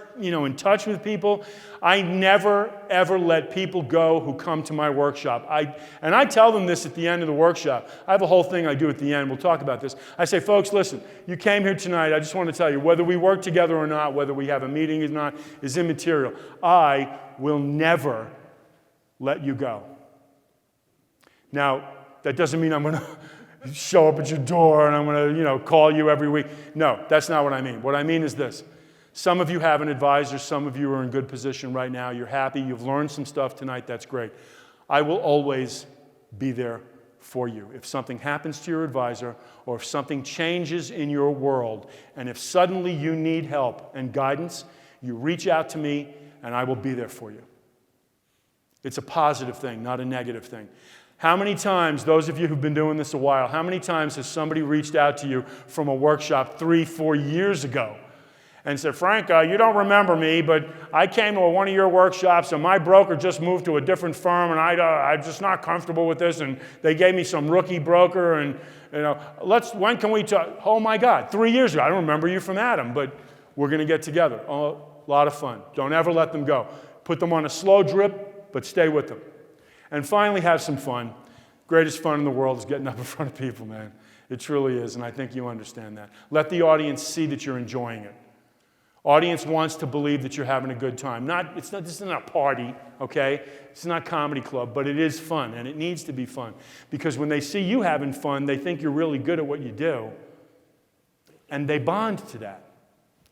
with people. I never, ever let people go who come to my workshop. And I tell them this at the end of the workshop. I have a whole thing I do at the end. We'll talk about this. I say, folks, listen, you came here tonight. I just want to tell you, whether we work together or not, whether we have a meeting or not, is immaterial. I will never let you go. Now, that doesn't mean I'm going to show up at your door and I'm going to, call you every week. No, that's not what I mean. What I mean is this. Some of you have an advisor. Some of you are in good position right now. You're happy. You've learned some stuff tonight. That's great. I will always be there for you. If something happens to your advisor or if something changes in your world and if suddenly you need help and guidance, you reach out to me and I will be there for you. It's a positive thing, not a negative thing. How many times, those of you who've been doing this a while, how many times has somebody reached out to you from a workshop 3-4 years ago and said, Frank, you don't remember me, but I came to one of your workshops and my broker just moved to a different firm and I'm just not comfortable with this and they gave me some rookie broker and, when can we talk? Oh my God, 3 years ago. I don't remember you from Adam, but we're going to get together. Oh, a lot of fun. Don't ever let them go. Put them on a slow drip, but stay with them. And finally, have some fun. Greatest fun in the world is getting up in front of people, man. It truly is, and I think you understand that. Let the audience see that you're enjoying it. Audience wants to believe that you're having a good time. This is not a party, okay? It's not a comedy club, but it is fun, and it needs to be fun. Because when they see you having fun, they think you're really good at what you do, and they bond to that.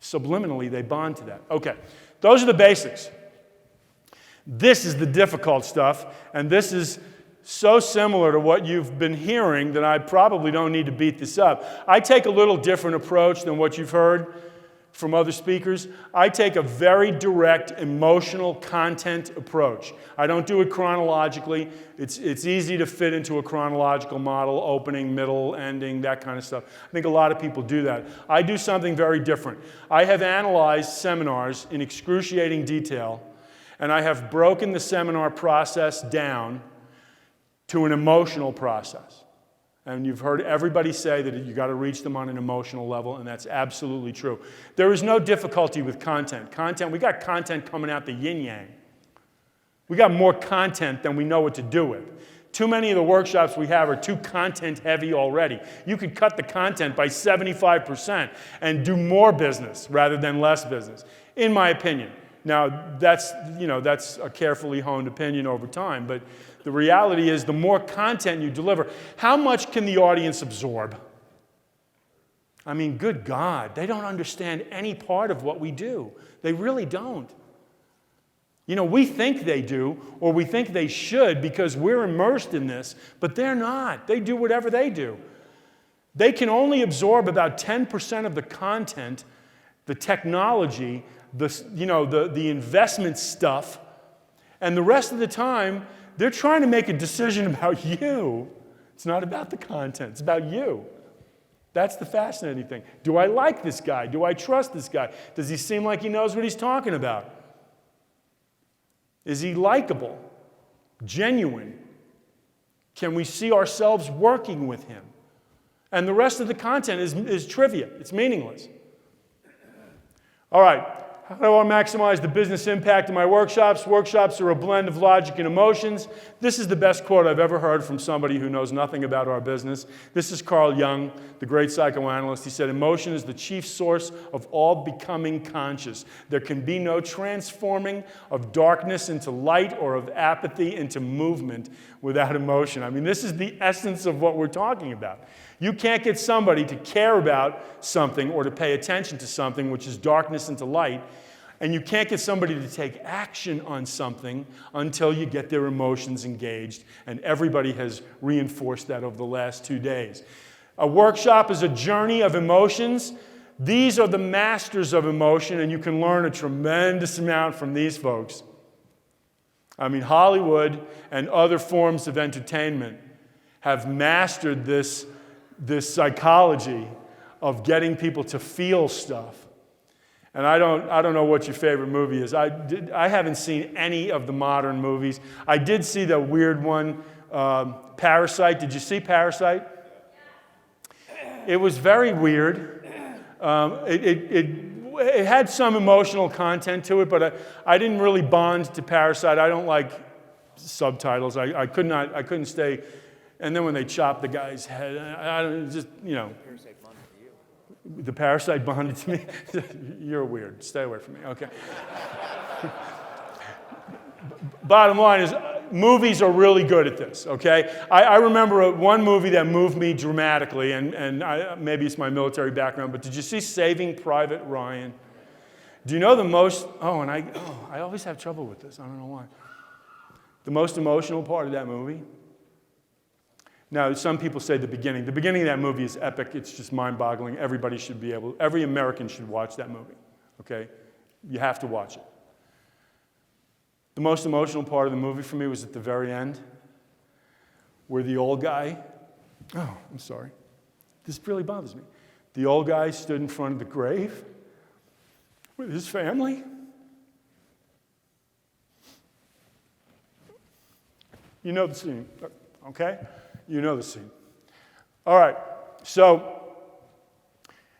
Subliminally, they bond to that. Okay, those are the basics. This is the difficult stuff, and this is so similar to what you've been hearing that I probably don't need to beat this up. I take a little different approach than what you've heard from other speakers. I take a very direct, emotional content approach. I don't do it chronologically. It's easy to fit into a chronological model, opening, middle, ending, that kind of stuff. I think a lot of people do that. I do something very different. I have analyzed seminars in excruciating detail, and I have broken the seminar process down to an emotional process. And you've heard everybody say that you got to reach them on an emotional level, and that's absolutely true. There is no difficulty with content. We got content coming out the yin-yang. We got more content than we know what to do with. Too many of the workshops we have are too content-heavy already. You could cut the content by 75% and do more business rather than less business, in my opinion. Now, that's a carefully honed opinion over time, but the reality is the more content you deliver, how much can the audience absorb? I mean, good God, they don't understand any part of what we do. They really don't. We think they do, or we think they should because we're immersed in this, but they're not. They do whatever they do. They can only absorb about 10% of the content, the technology, the investment stuff, and the rest of the time, they're trying to make a decision about you. It's not about the content. It's about you. That's the fascinating thing. Do I like this guy? Do I trust this guy? Does he seem like he knows what he's talking about? Is he likable? Genuine? Can we see ourselves working with him? And the rest of the content is trivia. It's meaningless. All right. How do I maximize the business impact of my workshops? Workshops are a blend of logic and emotions. This is the best quote I've ever heard from somebody who knows nothing about our business. This is Carl Jung, the great psychoanalyst. He said, emotion is the chief source of all becoming conscious. There can be no transforming of darkness into light or of apathy into movement without emotion. I mean, this is the essence of what we're talking about. You can't get somebody to care about something or to pay attention to something, which is darkness into light, and you can't get somebody to take action on something until you get their emotions engaged, and everybody has reinforced that over the last 2 days. A workshop is a journey of emotions. These are the masters of emotion, and you can learn a tremendous amount from these folks. I mean, Hollywood and other forms of entertainment have mastered this psychology of getting people to feel stuff. And I don't know what your favorite movie is. I haven't seen any of the modern movies. I did see the weird one, Parasite. Did you see Parasite? It was very weird. It had some emotional content to it, but I didn't really bond to Parasite. I don't like subtitles. I couldn't stay. And then when they chopped the guy's head, Parasite bonded to you. The parasite bonded to me? You're weird. Stay away from me. Okay. Bottom line is, movies are really good at this, okay? I remember one movie that moved me dramatically, and maybe it's my military background, but did you see Saving Private Ryan? Do you know the most, I always have trouble with this. I don't know why. The most emotional part of that movie? Now, some people say the beginning. The beginning of that movie is epic. It's just mind-boggling. Every American should watch that movie, okay? You have to watch it. The most emotional part of the movie for me was at the very end, where the old guy, I'm sorry. This really bothers me. The old guy stood in front of the grave with his family. You know the scene, okay? You know the scene. All right, so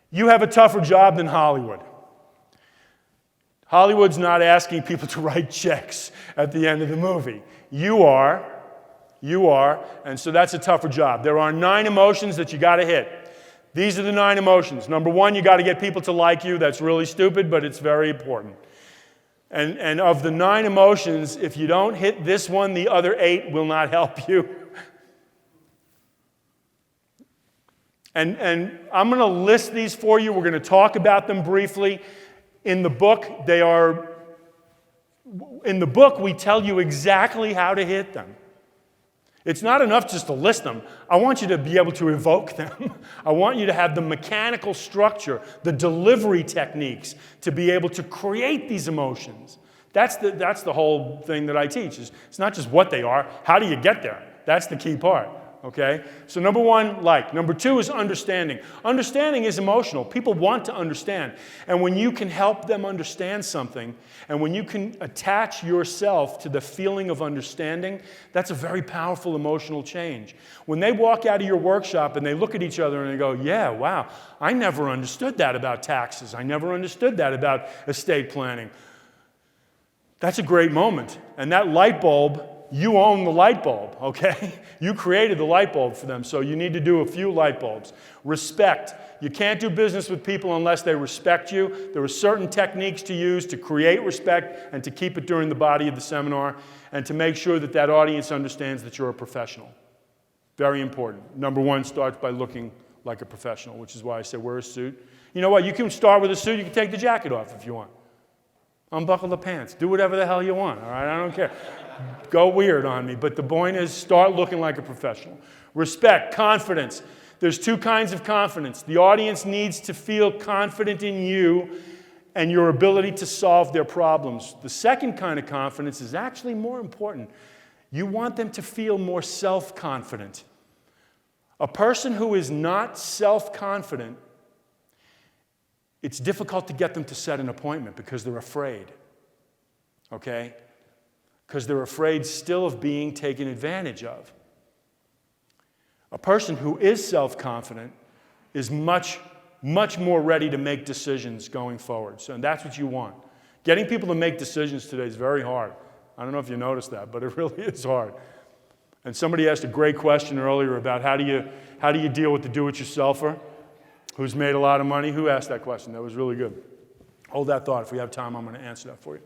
you have a tougher job than Hollywood. Hollywood's not asking people to write checks at the end of the movie. You are. You are. And so that's a tougher job. There are 9 emotions that you got to hit. These are the 9 emotions. Number 1, you got to get people to like you. That's really stupid, but it's very important. And of the 9 emotions, if you don't hit this one, the other 8 will not help you. And I'm going to list these for you. We're going to talk about them briefly. In the book, we tell you exactly how to hit them. It's not enough just to list them. I want you to be able to evoke them. I want you to have the mechanical structure, the delivery techniques to be able to create these emotions. That's the whole thing that I teach. It's not just what they are. How do you get there? That's the key part. Okay? So number 1, like. Number 2 is understanding. Understanding is emotional. People want to understand. And when you can help them understand something, and when you can attach yourself to the feeling of understanding, that's a very powerful emotional change. When they walk out of your workshop and they look at each other and they go, yeah, wow, I never understood that about taxes. I never understood that about estate planning. That's a great moment. And that light bulb, you own the light bulb, okay? You created the light bulb for them, so you need to do a few light bulbs. Respect. You can't do business with people unless they respect you. There are certain techniques to use to create respect and to keep it during the body of the seminar and to make sure that that audience understands that you're a professional. Very important. Number 1 starts by looking like a professional, which is why I say wear a suit. You know what? You can start with a suit. You can take the jacket off if you want. Unbuckle the pants. Do whatever the hell you want, all right? I don't care. Go weird on me. But the point is, start looking like a professional. Respect, confidence. There's 2 kinds of confidence. The audience needs to feel confident in you and your ability to solve their problems. The second kind of confidence is actually more important. You want them to feel more self-confident. A person who is not self-confident, it's difficult to get them to set an appointment because they're afraid. Okay? Because they're afraid still of being taken advantage of. A person who is self-confident is much, much more ready to make decisions going forward. So, and that's what you want. Getting people to make decisions today is very hard. I don't know if you noticed that, but it really is hard. And somebody asked a great question earlier about how do you deal with the do-it-yourselfer who's made a lot of money. Who asked that question? That was really good. Hold that thought. If we have time, I'm going to answer that for you.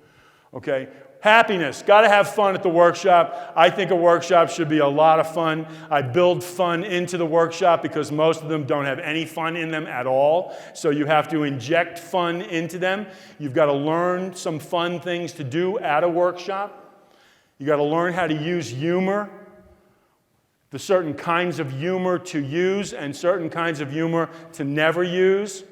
Okay? Happiness. Got to have fun at the workshop. I think a workshop should be a lot of fun. I build fun into the workshop because most of them don't have any fun in them at all. So you have to inject fun into them. You've got to learn some fun things to do at a workshop. You've got to learn how to use humor. The certain kinds of humor to use and certain kinds of humor to never use.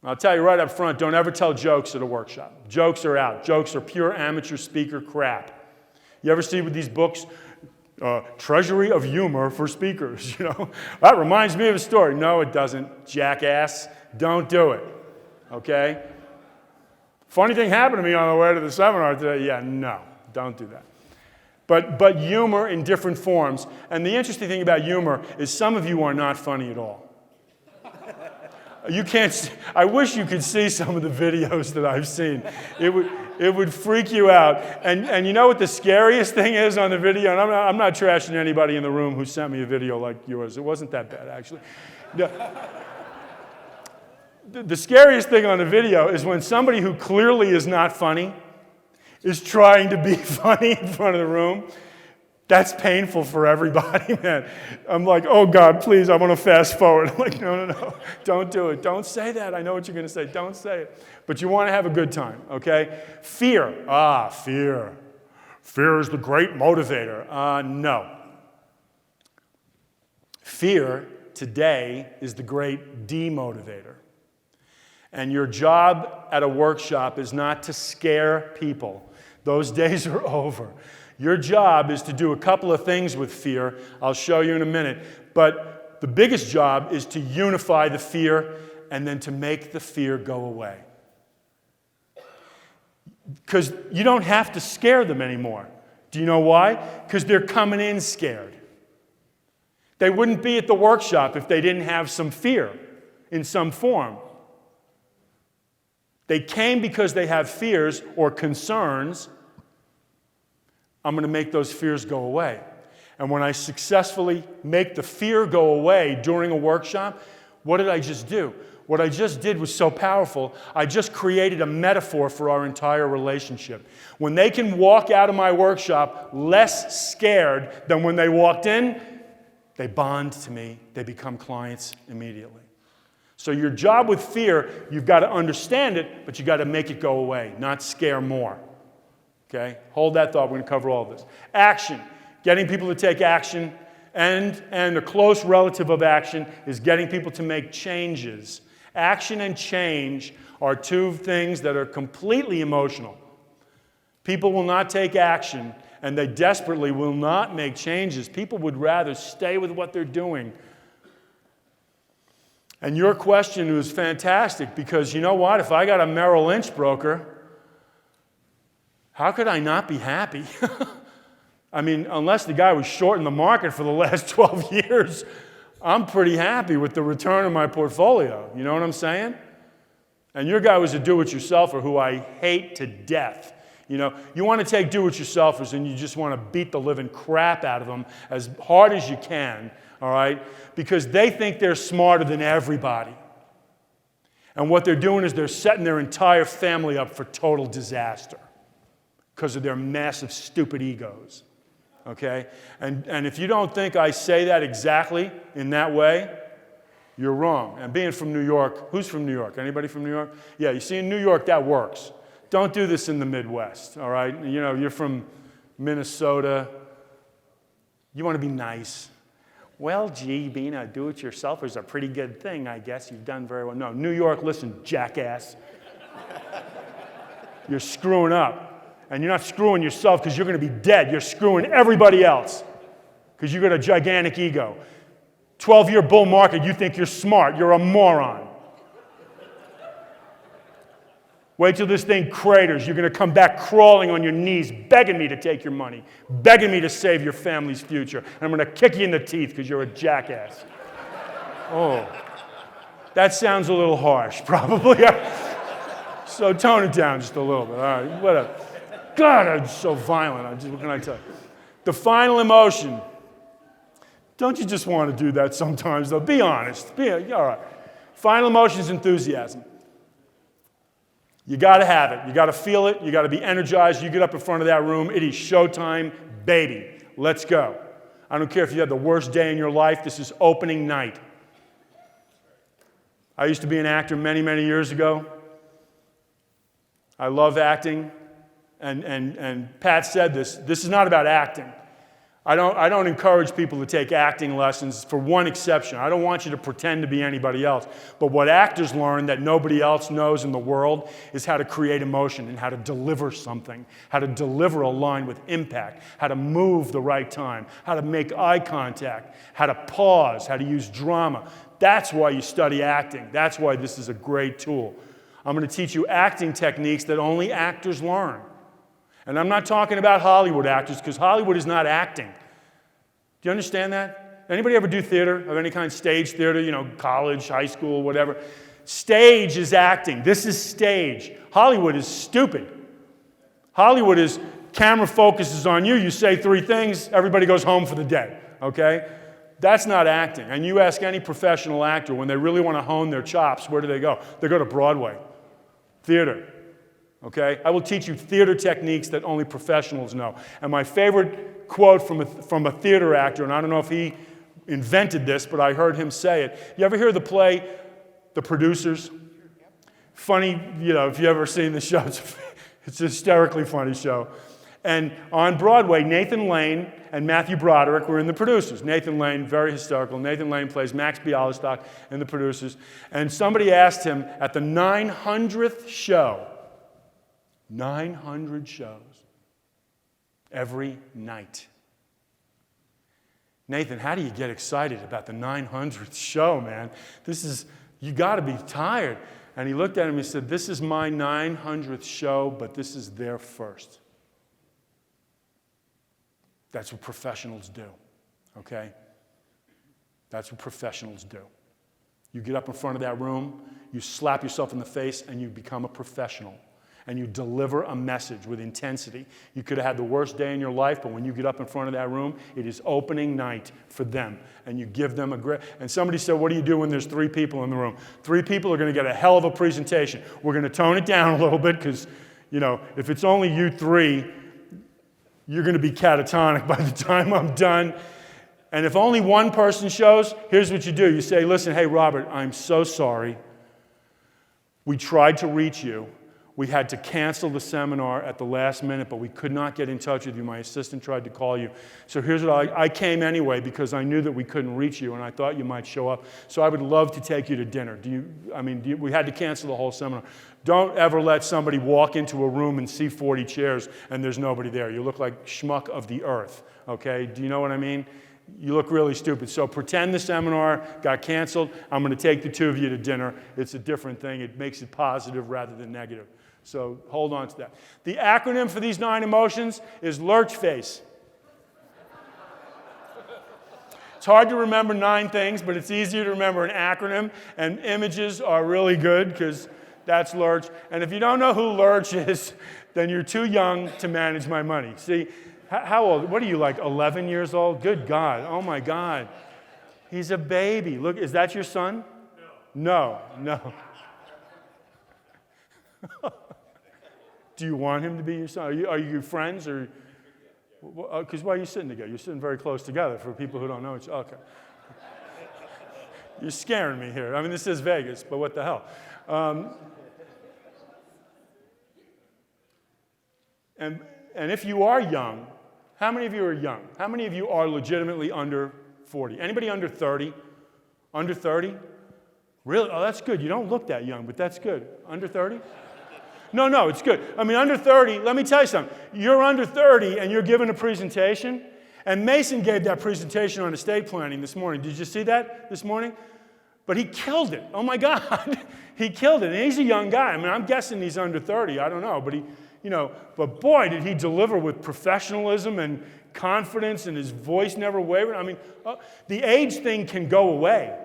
I'll tell you right up front, don't ever tell jokes at a workshop. Jokes are out. Jokes are pure amateur speaker crap. You ever see with these books, Treasury of Humor for Speakers, you know? That reminds me of a story. No, it doesn't, jackass. Don't do it, okay? Funny thing happened to me on the way to the seminar today. Yeah, no, don't do that. But humor in different forms. And the interesting thing about humor is some of you are not funny at all. You can't. I wish you could see some of the videos that I've seen. It would freak you out. And you know what the scariest thing is on the video? And I'm not trashing anybody in the room who sent me a video like yours. It wasn't that bad, actually. The scariest thing on the video is when somebody who clearly is not funny is trying to be funny in front of the room. That's painful for everybody, man. I'm like, oh, God, please, I want to fast forward. I'm like, no, don't do it. Don't say that. I know what you're going to say. Don't say it. But you want to have a good time, okay? Fear. Fear. Fear is the great motivator. No. Fear today is the great demotivator. And your job at a workshop is not to scare people. Those days are over. Your job is to do a couple of things with fear. I'll show you in a minute. But the biggest job is to unify the fear and then to make the fear go away. Because you don't have to scare them anymore. Do you know why? Because they're coming in scared. They wouldn't be at the workshop if they didn't have some fear in some form. They came because they have fears or concerns. I'm going to make those fears go away. And when I successfully make the fear go away during a workshop, what did I just do? What I just did was so powerful, I just created a metaphor for our entire relationship. When they can walk out of my workshop less scared than when they walked in, they bond to me, they become clients immediately. So your job with fear, you've got to understand it, but you've got to make it go away, not scare more. Okay? Hold that thought, we're going to cover all of this. Action, getting people to take action, and a close relative of action is getting people to make changes. Action and change are two things that are completely emotional. People will not take action, and they desperately will not make changes. People would rather stay with what they're doing. And your question was fantastic, because you know what? If I got a Merrill Lynch broker, how could I not be happy? I mean, unless the guy was short in the market for the last 12 years, I'm pretty happy with the return of my portfolio. You know what I'm saying? And your guy was a do-it-yourselfer who I hate to death. You know, you want to take do-it-yourselfers and you just want to beat the living crap out of them as hard as you can, all right? Because they think they're smarter than everybody. And what they're doing is they're setting their entire family up for total disaster because of their massive, stupid egos. Okay? And if you don't think I say that exactly in that way, you're wrong. And being from New York, who's from New York? Anybody from New York? Yeah, you see, in New York, that works. Don't do this in the Midwest, all right? You know, you're from Minnesota. You want to be nice. Well, gee, being a do-it-yourselfer is a pretty good thing, I guess. You've done very well. No, New York, listen, jackass. You're screwing up. And you're not screwing yourself because you're going to be dead. You're screwing everybody else because you've got a gigantic ego. 12-year bull market, you think you're smart. You're a moron. Wait till this thing craters. You're going to come back crawling on your knees, begging me to take your money, begging me to save your family's future. And I'm going to kick you in the teeth because you're a jackass. Oh, that sounds a little harsh, probably. So tone it down just a little bit. All right, whatever. God, I'm so violent. What can I tell you? The final emotion. Don't you just want to do that sometimes, though? Be honest. All right. Final emotion is enthusiasm. You got to have it. You got to feel it. You got to be energized. You get up in front of that room. It is showtime, baby. Let's go. I don't care if you had the worst day in your life. This is opening night. I used to be an actor many, many years ago. I love acting. And Pat said this is not about acting. I don't encourage people to take acting lessons for one exception. I don't want you to pretend to be anybody else. But what actors learn that nobody else knows in the world is how to create emotion and how to deliver something, how to deliver a line with impact, how to move the right time, how to make eye contact, how to pause, how to use drama. That's why you study acting. That's why this is a great tool. I'm going to teach you acting techniques that only actors learn. And I'm not talking about Hollywood actors, because Hollywood is not acting. Do you understand that? Anybody ever do theater of any kind? Stage theater, you know, college, high school, whatever. Stage is acting. This is stage. Hollywood is stupid. Hollywood is camera focuses on you, you say 3 things, everybody goes home for the day, okay? That's not acting. And you ask any professional actor, when they really want to hone their chops, where do they go? They go to Broadway. Theater. Okay? I will teach you theater techniques that only professionals know. And my favorite quote from a theater actor, and I don't know if he invented this, but I heard him say it. You ever hear the play, The Producers? Funny, you know, if you've ever seen the show, it's a hysterically funny show. And on Broadway, Nathan Lane and Matthew Broderick were in The Producers. Nathan Lane, very hysterical. Nathan Lane plays Max Bialystock in The Producers. And somebody asked him at the 900th show, 900 shows, every night. Nathan, how do you get excited about the 900th show, man? You got to be tired. And he looked at him and he said, this is my 900th show, but this is their first. That's what professionals do, okay? That's what professionals do. You get up in front of that room, you slap yourself in the face, and you become a professional. and you deliver a message with intensity. You could have had the worst day in your life, but when you get up in front of that room, it is opening night for them. And you give them a great, and somebody said, what do you do when there's 3 people in the room? 3 people are going to get a hell of a presentation. We're going to tone it down a little bit because, you know, if it's only you 3, you're going to be catatonic by the time I'm done. And if only one person shows, here's what you do. You say, listen, hey, Robert, I'm so sorry. We tried to reach you. We had to cancel the seminar at the last minute, but we could not get in touch with you. My assistant tried to call you. So here's what I came anyway because I knew that we couldn't reach you, and I thought you might show up. So I would love to take you to dinner. We had to cancel the whole seminar. Don't ever let somebody walk into a room and see 40 chairs and there's nobody there. You look like schmuck of the earth, okay? Do you know what I mean? You look really stupid. So pretend the seminar got canceled. I'm going to take the 2 of you to dinner. It's a different thing. It makes it positive rather than negative. So hold on to that. The acronym for these 9 emotions is lurch face. It's hard to remember 9 things, but it's easier to remember an acronym, and images are really good because that's lurch. And if you don't know who lurch is, then you're too young to manage my money. See, how old? What are you, like 11 years old? Good God. Oh, my God. He's a baby. Look, is that your son? No. No. Do you want him to be your son? Are you friends? Or because why are you sitting together? You're sitting very close together for people who don't know each other. Okay. You're scaring me here. I mean, this is Vegas, but what the hell? And if you are young, how many of you are young? How many of you are legitimately under 40? Anybody under 30? Under 30? Really? Oh, that's good. You don't look that young, but that's good. Under 30? No, it's good. I mean, under 30, let me tell you something. You're under 30 and you're giving a presentation, and Mason gave that presentation on estate planning this morning. Did you see that this morning? But he killed it. Oh, my God. He killed it. And he's a young guy. I mean, I'm guessing he's under 30. I don't know. But but boy, did he deliver with professionalism and confidence, and his voice never wavered. I mean, the age thing can go away.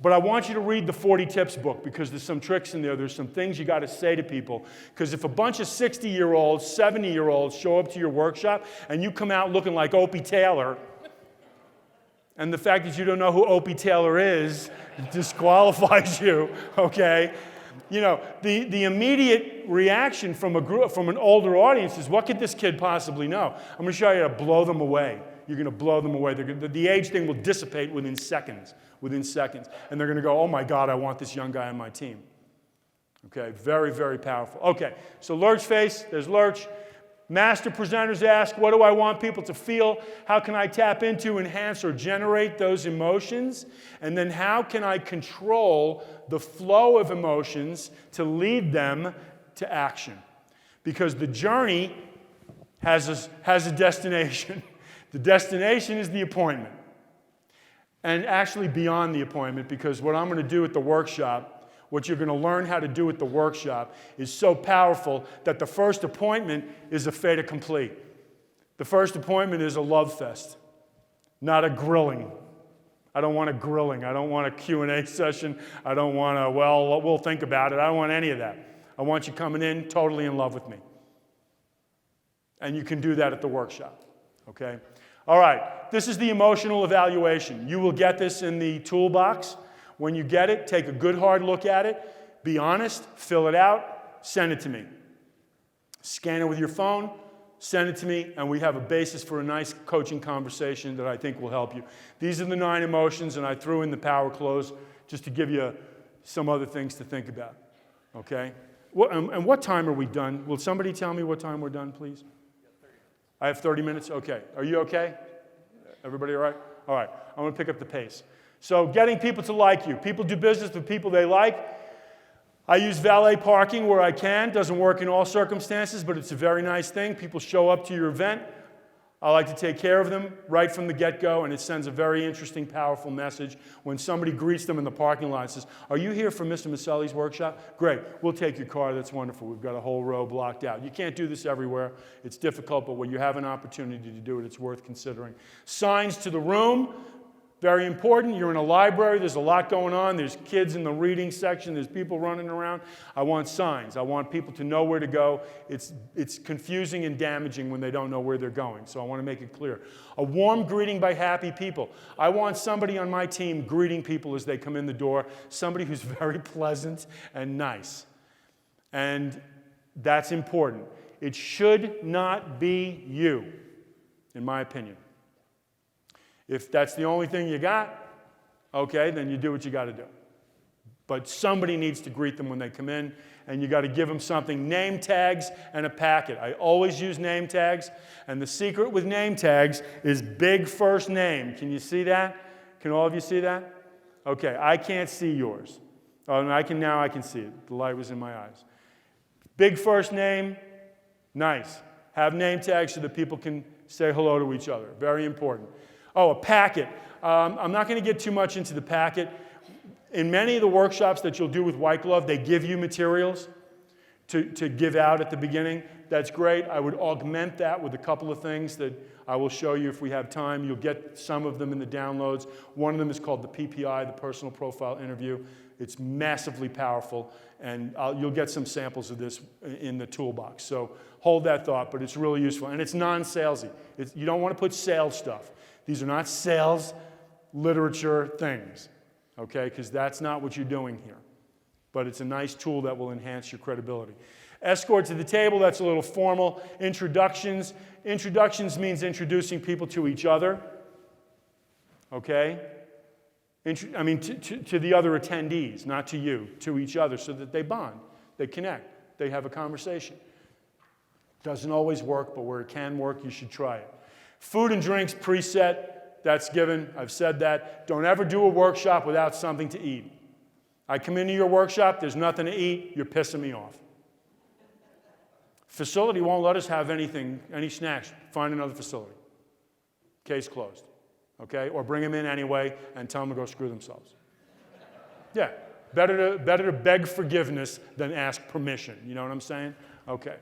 But I want you to read the 40 Tips book because there's some tricks in there. There's some things you got to say to people. Because if a bunch of 60-year-olds, 70-year-olds show up to your workshop and you come out looking like Opie Taylor, and the fact that you don't know who Opie Taylor is disqualifies you, okay? You know, the immediate reaction from an older audience is, what could this kid possibly know? I'm going to show you how to blow them away. You're going to blow them away. The age thing will dissipate within seconds. And they're going to go, oh my God, I want this young guy on my team. Okay, very, very powerful. Okay, so lurch face, there's lurch. Master presenters ask, what do I want people to feel? How can I tap into, enhance, or generate those emotions? And then how can I control the flow of emotions to lead them to action? Because the journey has a destination. The destination is the appointment. And actually beyond the appointment, because what I'm going to do at the workshop, what you're going to learn how to do at the workshop is so powerful that the first appointment is a fait accompli. The first appointment is a love fest, not a grilling. I don't want a grilling. I don't want a Q&A session. I don't want a, well, we'll think about it. I don't want any of that. I want you coming in totally in love with me. And you can do that at the workshop, okay? All right, this is the emotional evaluation. You will get this in the toolbox. When you get it, take a good hard look at it. Be honest, fill it out, send it to me. Scan it with your phone, send it to me, and we have a basis for a nice coaching conversation that I think will help you. These are the 9 emotions, and I threw in the power close just to give you some other things to think about, okay? And what time are we done? Will somebody tell me what time we're done, please? I have 30 minutes? Okay. Are you okay? Everybody all right? All right. I'm going to pick up the pace. So getting people to like you. People do business with people they like. I use valet parking where I can. Doesn't work in all circumstances, but it's a very nice thing. People show up to your event. I like to take care of them right from the get-go, and it sends a very interesting, powerful message when somebody greets them in the parking lot and says, are you here for Mr. Maselli's workshop? Great, we'll take your car, that's wonderful. We've got a whole row blocked out. You can't do this everywhere. It's difficult, but when you have an opportunity to do it, it's worth considering. Signs to the room. Very important. You're in a library. There's a lot going on. There's kids in the reading section. There's people running around. I want signs. I want people to know where to go. It's confusing and damaging when they don't know where they're going. So I want to make it clear. A warm greeting by happy people. I want somebody on my team greeting people as they come in the door. Somebody who's very pleasant and nice. And that's important. It should not be you, in my opinion. If that's the only thing you got, okay, then you do what you got to do. But somebody needs to greet them when they come in, and you got to give them something. Name tags and a packet. I always use name tags, and the secret with name tags is big first name. Can you see that? Can all of you see that? Okay, I can't see yours. Oh, no, now I can see it. The light was in my eyes. Big first name, nice. Have name tags so that people can say hello to each other. Very important. Oh, a packet. I'm not going to get too much into the packet. In many of the workshops that you'll do with White Glove, they give you materials to give out at the beginning. That's great. I would augment that with a couple of things that I will show you if we have time. You'll get some of them in the downloads. One of them is called the PPI, the Personal Profile Interview. It's massively powerful, and you'll get some samples of this in the toolbox. So hold that thought, but it's really useful. And it's non-salesy. You don't want to put sales stuff. These are not sales literature things, okay? Because that's not what you're doing here. But it's a nice tool that will enhance your credibility. Escort to the table, that's a little formal. Introductions. Introductions means introducing people to each other, okay? To the other attendees, not to you, to each other, so that they bond, they connect, they have a conversation. Doesn't always work, but where it can work, you should try it. Food and drinks preset, that's given. I've said that. Don't ever do a workshop without something to eat. I come into your workshop, there's nothing to eat, you're pissing me off. Facility won't let us have anything, any snacks. Find another facility. Case closed. Okay? Or bring them in anyway and tell them to go screw themselves. Yeah. Better to beg forgiveness than ask permission. You know what I'm saying? Okay.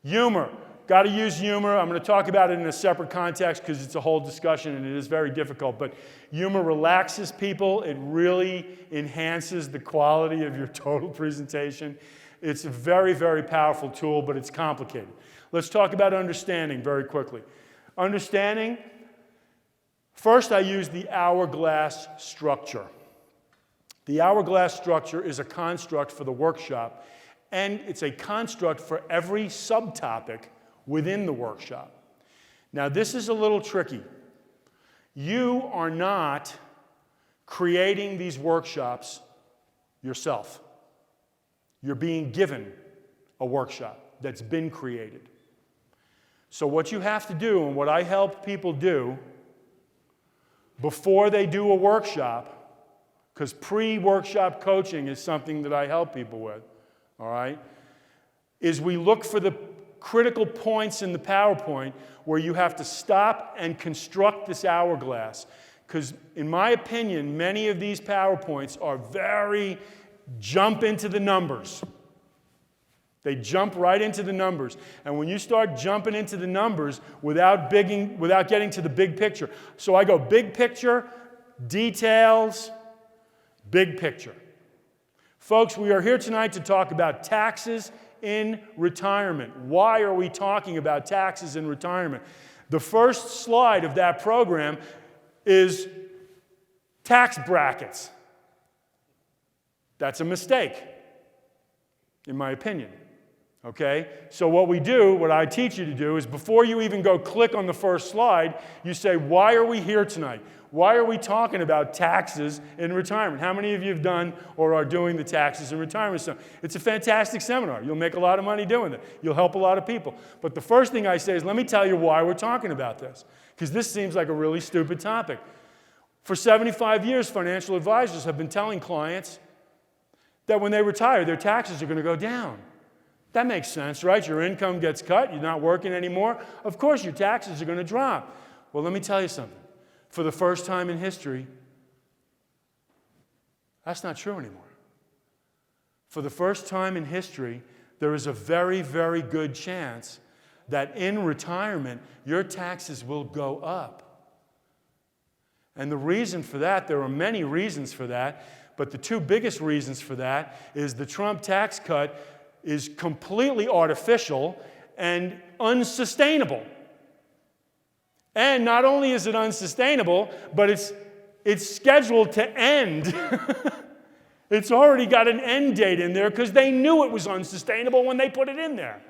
Humor. Got to use humor. I'm going to talk about it in a separate context because it's a whole discussion and it is very difficult. But humor relaxes people. It really enhances the quality of your total presentation. It's a very, very powerful tool, but it's complicated. Let's talk about understanding very quickly. Understanding, first I use the hourglass structure. The hourglass structure is a construct for the workshop, and it's a construct for every subtopic within the workshop. Now, this is a little tricky. You are not creating these workshops yourself. You're being given a workshop that's been created. So what you have to do, and what I help people do before they do a workshop, because pre-workshop coaching is something that I help people with, all right, is we look for the critical points in the PowerPoint where you have to stop and construct this hourglass. Because in my opinion, many of these PowerPoints are very jump into the numbers. They jump right into the numbers. And when you start jumping into the numbers without getting to the big picture. So I go big picture, details, big picture. Folks, we are here tonight to talk about taxes in retirement. Why are we talking about taxes in retirement? The first slide of that program is tax brackets. That's a mistake, in my opinion. Okay? So what I teach you to do is before you even go click on the first slide, you say, why are we here tonight? Why are we talking about taxes in retirement? How many of you have done or are doing the taxes in retirement seminar? It's a fantastic seminar. You'll make a lot of money doing it. You'll help a lot of people. But the first thing I say is, let me tell you why we're talking about this. Because this seems like a really stupid topic. For 75 years, financial advisors have been telling clients that when they retire, their taxes are going to go down. That makes sense, right? Your income gets cut. You're not working anymore. Of course, your taxes are going to drop. Well, let me tell you something. For the first time in history, that's not true anymore. For the first time in history, there is a very, very good chance that in retirement, your taxes will go up. And the reason for that, there are many reasons for that, but the two biggest reasons for that is the Trump tax cut is completely artificial and unsustainable. And not only is it unsustainable, but it's scheduled to end. It's already got an end date in there because they knew it was unsustainable when they put it in there.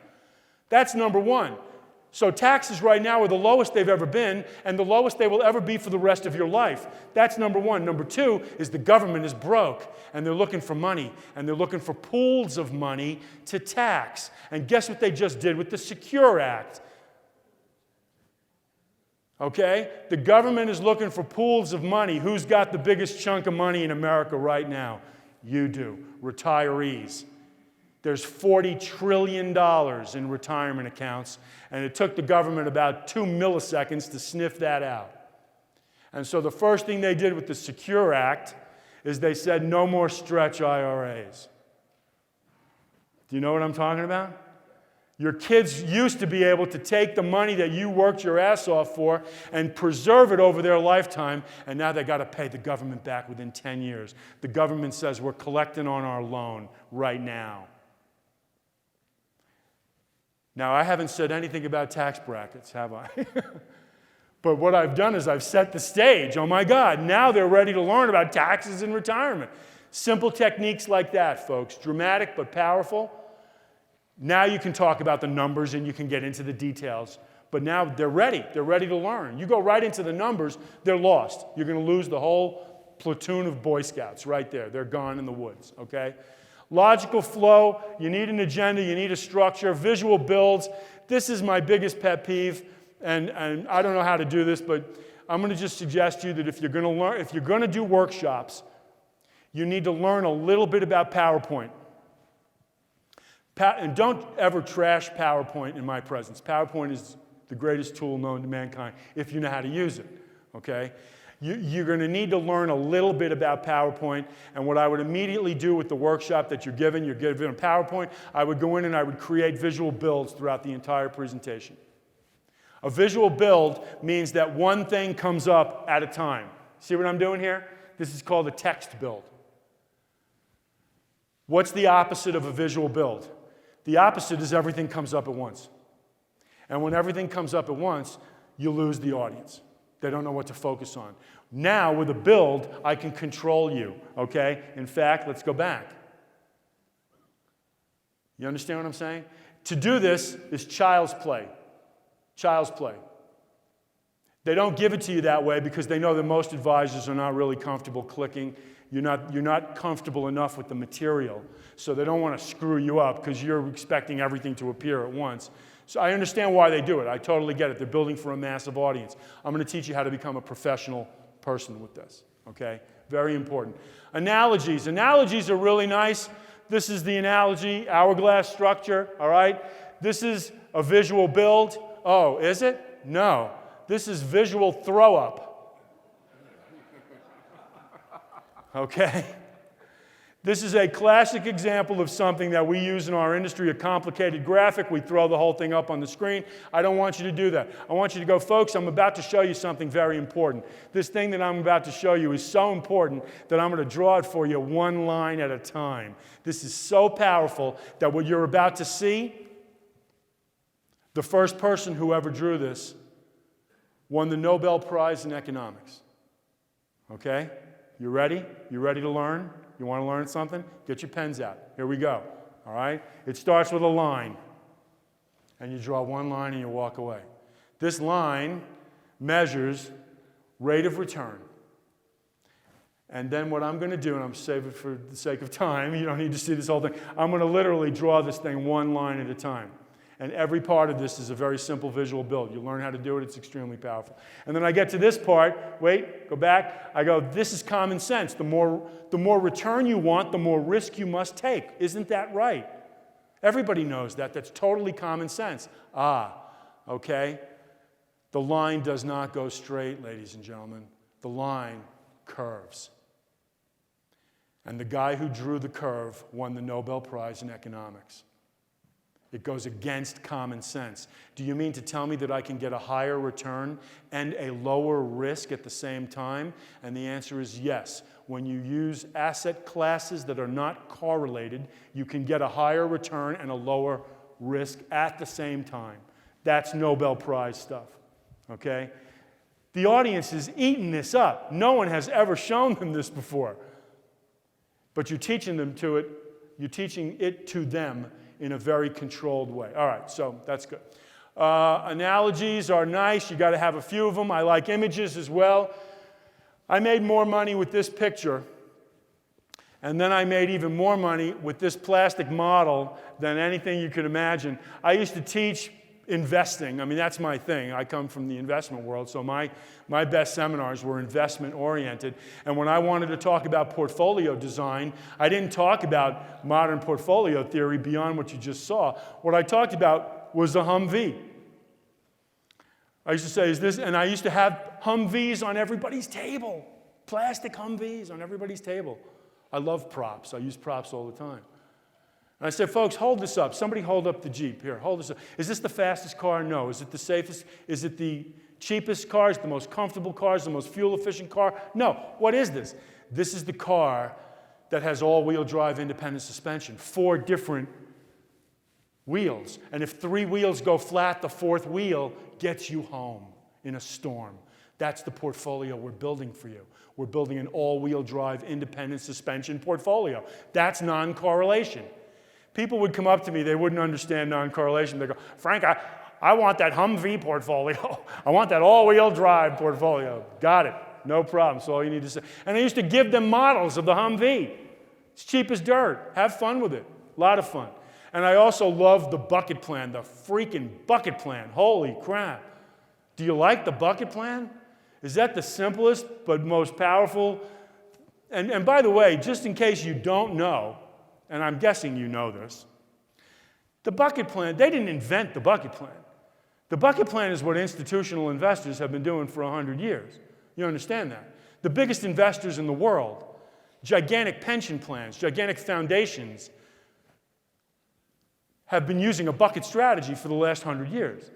That's number one. So taxes right now are the lowest they've ever been, and the lowest they will ever be for the rest of your life. That's number one. Number two is the government is broke, and they're looking for money, and they're looking for pools of money to tax. And guess what they just did with the Secure Act? Okay? The government is looking for pools of money. Who's got the biggest chunk of money in America right now? You do. Retirees. There's $40 trillion in retirement accounts, and it took the government about 2 milliseconds to sniff that out. And so the first thing they did with the Secure Act is they said no more stretch IRAs. Do you know what I'm talking about? Your kids used to be able to take the money that you worked your ass off for and preserve it over their lifetime, and now they got to pay the government back within 10 years. The government says we're collecting on our loan right now. Now, I haven't said anything about tax brackets, have I? But what I've done is I've set the stage. Oh my God, now they're ready to learn about taxes and retirement. Simple techniques like that, folks. Dramatic but powerful. Now you can talk about the numbers and you can get into the details. But now they're ready. They're ready to learn. You go right into the numbers, they're lost. You're going to lose the whole platoon of Boy Scouts right there. They're gone in the woods, okay? Logical flow, you need an agenda, you need a structure, visual builds. This is my biggest pet peeve, and I don't know how to do this, but I'm going to just suggest to you that if you're going to do workshops, you need to learn a little bit about PowerPoint. And don't ever trash PowerPoint in my presence. PowerPoint is the greatest tool known to mankind if you know how to use it, okay? You're going to need to learn a little bit about PowerPoint, and what I would immediately do with the workshop that you're given a PowerPoint, I would go in and I would create visual builds throughout the entire presentation. A visual build means that one thing comes up at a time. See what I'm doing here? This is called a text build. What's the opposite of a visual build? The opposite is everything comes up at once. And when everything comes up at once, you lose the audience. They don't know what to focus on. Now, with a build, I can control you, okay? In fact, let's go back. You understand what I'm saying? To do this is child's play. Child's play. They don't give it to you that way because they know that most advisors are not really comfortable clicking. You're not comfortable enough with the material, so they don't want to screw you up because you're expecting everything to appear at once. So I understand why they do it. I totally get it. They're building for a massive audience. I'm going to teach you how to become a professional person with this, okay? Very important. Analogies. Analogies are really nice. This is the analogy, hourglass structure, all right? This is a visual build. Oh, is it? No. This is visual throw-up. Okay? This is a classic example of something that we use in our industry, a complicated graphic. We throw the whole thing up on the screen. I don't want you to do that. I want you to go, folks, I'm about to show you something very important. This thing that I'm about to show you is so important that I'm going to draw it for you one line at a time. This is so powerful that what you're about to see, the first person who ever drew this won the Nobel Prize in economics. Okay? You ready? You ready to learn? You want to learn something? Get your pens out. Here we go. All right? It starts with a line. And you draw one line and you walk away. This line measures rate of return. And then what I'm going to do, and I'm saving it for the sake of time, you don't need to see this whole thing. I'm going to literally draw this thing one line at a time. And every part of this is a very simple visual build. You learn how to do it, it's extremely powerful. And then I get to this part, wait, go back. I go, this is common sense. The more return you want, the more risk you must take. Isn't that right? Everybody knows that. That's totally common sense. Okay. The line does not go straight, ladies and gentlemen. The line curves. And the guy who drew the curve won the Nobel Prize in economics. It goes against common sense. Do you mean to tell me that I can get a higher return and a lower risk at the same time? And the answer is yes. When you use asset classes that are not correlated, you can get a higher return and a lower risk at the same time. That's Nobel Prize stuff, okay? The audience is eating this up. No one has ever shown them this before. But you're teaching it to them in a very controlled way. All right, so that's good. Analogies are nice. You got to have a few of them. I like images as well. I made more money with this picture, and then I made even more money with this plastic model than anything you could imagine. I used to teach investing. I mean, that's my thing. I come from the investment world, so my best seminars were investment-oriented. And when I wanted to talk about portfolio design, I didn't talk about modern portfolio theory beyond what you just saw. What I talked about was the Humvee. I used to say, and I used to have Humvees on everybody's table, plastic Humvees on everybody's table. I love props. I use props all the time. And I said, folks, hold this up. Somebody hold up the Jeep. Here, hold this up. Is this the fastest car? No. Is it the safest? Is it the cheapest car? Is it the most comfortable car? Is it the most fuel-efficient car? No. What is this? This is the car that has all-wheel drive independent suspension, 4 different wheels. And if 3 wheels go flat, the 4th wheel gets you home in a storm. That's the portfolio we're building for you. We're building an all-wheel drive independent suspension portfolio. That's non-correlation. People would come up to me, they wouldn't understand non-correlation. They go, Frank, I want that Humvee portfolio. I want that all-wheel drive portfolio. Got it. No problem. That's all you need to say. And I used to give them models of the Humvee. It's cheap as dirt. Have fun with it. A lot of fun. And I also love the bucket plan, the freaking bucket plan. Holy crap. Do you like the bucket plan? Is that the simplest but most powerful? And by the way, just in case you don't know, and I'm guessing you know this, the bucket plan, they didn't invent the bucket plan. The bucket plan is what institutional investors have been doing for 100 years. You understand that? The biggest investors in the world, gigantic pension plans, gigantic foundations, have been using a bucket strategy for the last 100 years.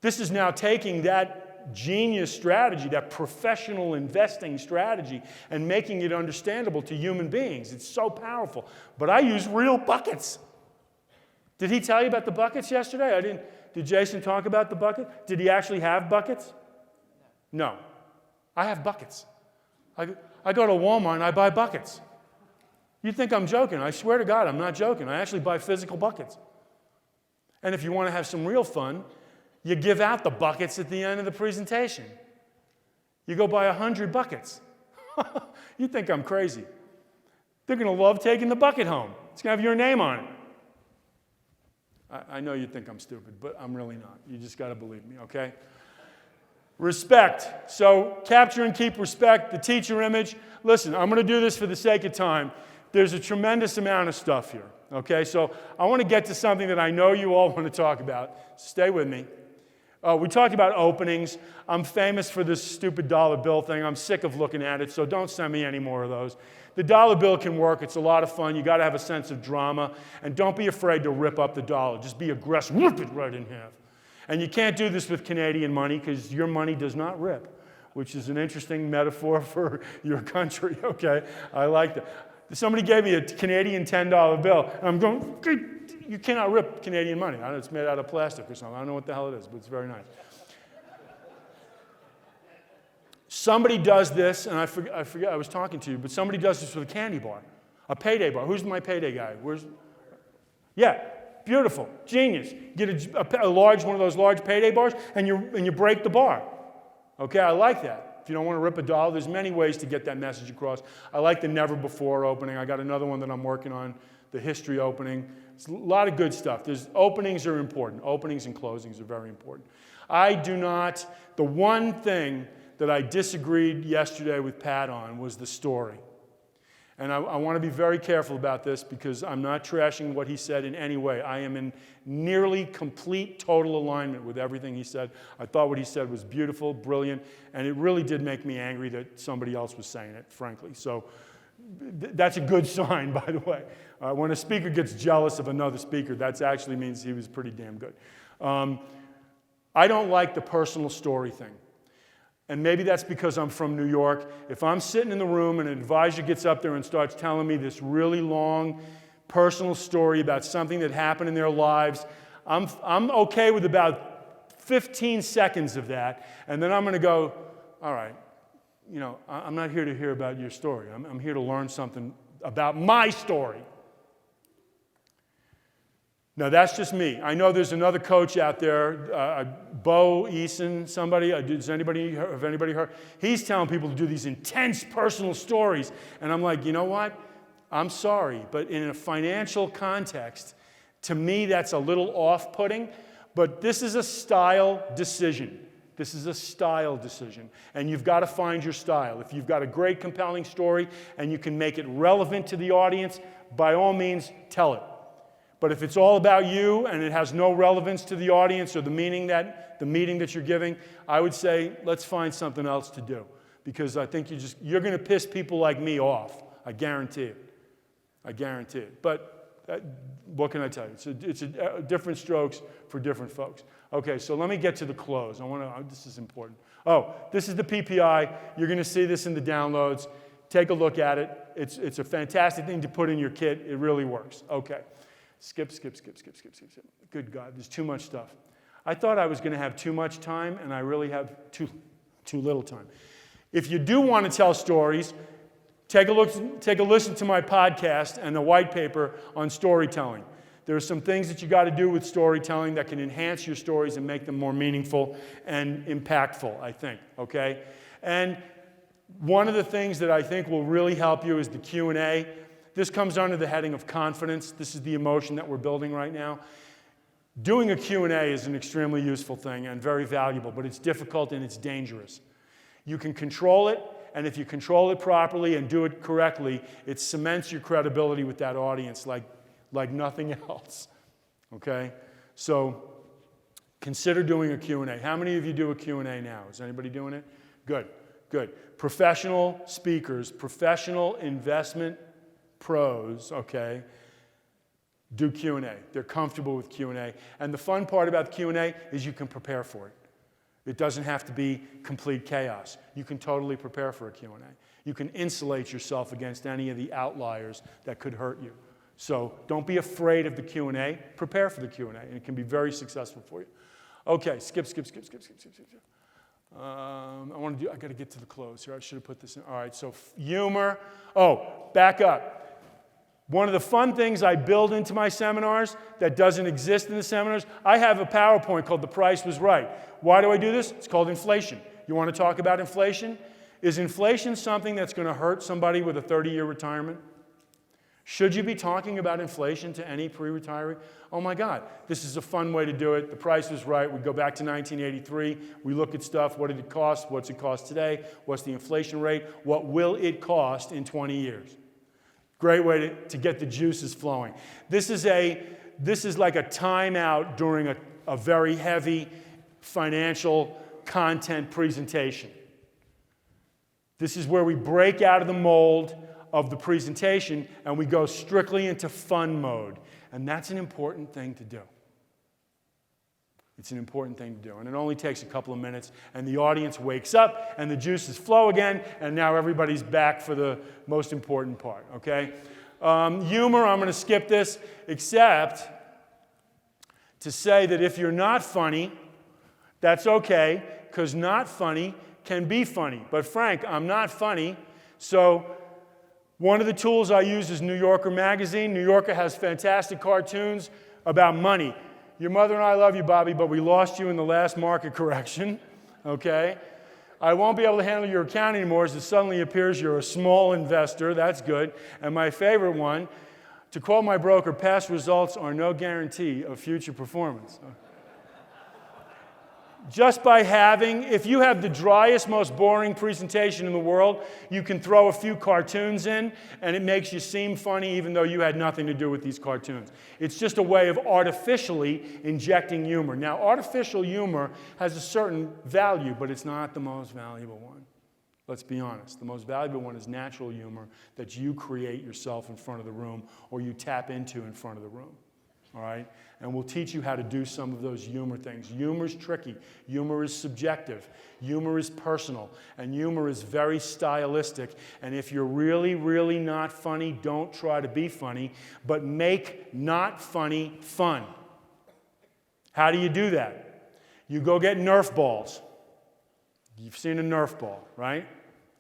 This is now taking that genius strategy, that professional investing strategy, and making it understandable to human beings. It's so powerful. But I use real buckets. Did he tell you about the buckets yesterday? Did Jason talk about the bucket? Did he actually have buckets? No. I have buckets. I go to Walmart and I buy buckets. You think I'm joking. I swear to God, I'm not joking. I actually buy physical buckets. And if you want to have some real fun, you give out the buckets at the end of the presentation. You go buy 100 buckets. You think I'm crazy. They're going to love taking the bucket home. It's going to have your name on it. I know you think I'm stupid, but I'm really not. You just got to believe me, okay? Respect. So capture and keep respect, the teacher image. Listen, I'm going to do this for the sake of time. There's a tremendous amount of stuff here, okay? So I want to get to something that I know you all want to talk about. Stay with me. We talked about openings. I'm famous for this stupid dollar bill thing. I'm sick of looking at it, so don't send me any more of those. The dollar bill can work. It's a lot of fun. You got to have a sense of drama. And don't be afraid to rip up the dollar. Just be aggressive. Rip it right in half. And you can't do this with Canadian money because your money does not rip, which is an interesting metaphor for your country, okay? I like that. Somebody gave me a Canadian $10 bill, and I'm going, you cannot rip Canadian money. I know it's made out of plastic or something. I don't know what the hell it is, but it's very nice. Somebody does this, and I forget I was talking to you, but somebody does this with a candy bar, a payday bar. Who's my payday guy? Yeah, beautiful, genius. Get a large one of those large payday bars, and you break the bar. Okay, I like that. If you don't want to rip a dollar, there's many ways to get that message across. I like the never before opening. I got another one that I'm working on, the history opening. It's a lot of good stuff. Openings are important. Openings and closings are very important. The one thing that I disagreed yesterday with Pat on was the story. And I want to be very careful about this because I'm not trashing what he said in any way. I am in nearly complete, total alignment with everything he said. I thought what he said was beautiful, brilliant, and it really did make me angry that somebody else was saying it, frankly. So That's a good sign, by the way. When a speaker gets jealous of another speaker, that actually means he was pretty damn good. I don't like the personal story thing. And maybe that's because I'm from New York. If I'm sitting in the room and an advisor gets up there and starts telling me this really long personal story about something that happened in their lives, I'm okay with about 15 seconds of that. And then I'm going to go, all right, I'm not here to hear about your story. I'm here to learn something about my story. Now, that's just me. I know there's another coach out there, Bo Eason, somebody. Have anybody heard? He's telling people to do these intense personal stories. And I'm like, you know what? I'm sorry, but in a financial context, to me, that's a little off-putting. But this is a style decision. This is a style decision. And you've got to find your style. If you've got a great, compelling story and you can make it relevant to the audience, by all means, tell it. But if it's all about you and it has no relevance to the audience or the meeting that you're giving, I would say let's find something else to do, because I think you're going to piss people like me off. I guarantee it. I guarantee it. But what can I tell you? It's different strokes for different folks. Okay, so let me get to the close. This is important. Oh, this is the PPI. You're going to see this in the downloads. Take a look at it. It's a fantastic thing to put in your kit. It really works. Okay. Skip. Good God, there's too much stuff. I thought I was going to have too much time, and I really have too little time. If you do want to tell stories, take a listen to my podcast and the white paper on storytelling. There are some things that you got to do with storytelling that can enhance your stories and make them more meaningful and impactful, I think, okay? And one of the things that I think will really help you is the Q&A. This comes under the heading of confidence. This is the emotion that we're building right now. Doing a Q&A is an extremely useful thing and very valuable, but it's difficult and it's dangerous. You can control it, and if you control it properly and do it correctly, it cements your credibility with that audience like nothing else, okay? So consider doing a Q&A. How many of you do a Q&A now? Is anybody doing it? Good. Professional speakers, professional investment pros, okay, do Q&A. They're comfortable with Q&A. And the fun part about the Q&A is you can prepare for it. It doesn't have to be complete chaos. You can totally prepare for a Q&A. You can insulate yourself against any of the outliers that could hurt you. So don't be afraid of the Q&A. Prepare for the Q&A, and it can be very successful for you. Okay, skip. I got to get to the close here. I should have put this in. All right, so humor. Oh, back up. One of the fun things I build into my seminars that doesn't exist in the seminars, I have a PowerPoint called The Price Was Right. Why do I do this? It's called inflation. You want to talk about inflation? Is inflation something that's going to hurt somebody with a 30-year retirement? Should you be talking about inflation to any pre-retiree? Oh my God, this is a fun way to do it. The Price Was Right. We go back to 1983. We look at stuff. What did it cost? What's it cost today? What's the inflation rate? What will it cost in 20 years? Great way to get the juices flowing. This is like a timeout during a very heavy financial content presentation. This is where we break out of the mold of the presentation and we go strictly into fun mode. And that's an important thing to do. It's an important thing to do. And it only takes a couple of minutes, and the audience wakes up, and the juices flow again, and now everybody's back for the most important part, okay? Humor, I'm going to skip this, except to say that if you're not funny, that's okay, because not funny can be funny. But Frank, I'm not funny, so one of the tools I use is New Yorker magazine. New Yorker has fantastic cartoons about money. Your mother and I love you, Bobby, but we lost you in the last market correction, okay? I won't be able to handle your account anymore as it suddenly appears you're a small investor. That's good. And my favorite one, to quote my broker, past results are no guarantee of future performance. Just by if you have the driest, most boring presentation in the world, you can throw a few cartoons in, and it makes you seem funny even though you had nothing to do with these cartoons. It's just a way of artificially injecting humor. Now, artificial humor has a certain value, but it's not the most valuable one. Let's be honest. The most valuable one is natural humor that you create yourself in front of the room or you tap into in front of the room. All right? And we'll teach you how to do some of those humor things. Humor is tricky. Humor is subjective. Humor is personal. And humor is very stylistic. And if you're really, really not funny, don't try to be funny, but make not funny fun. How do you do that? You go get Nerf balls. You've seen a Nerf ball, right?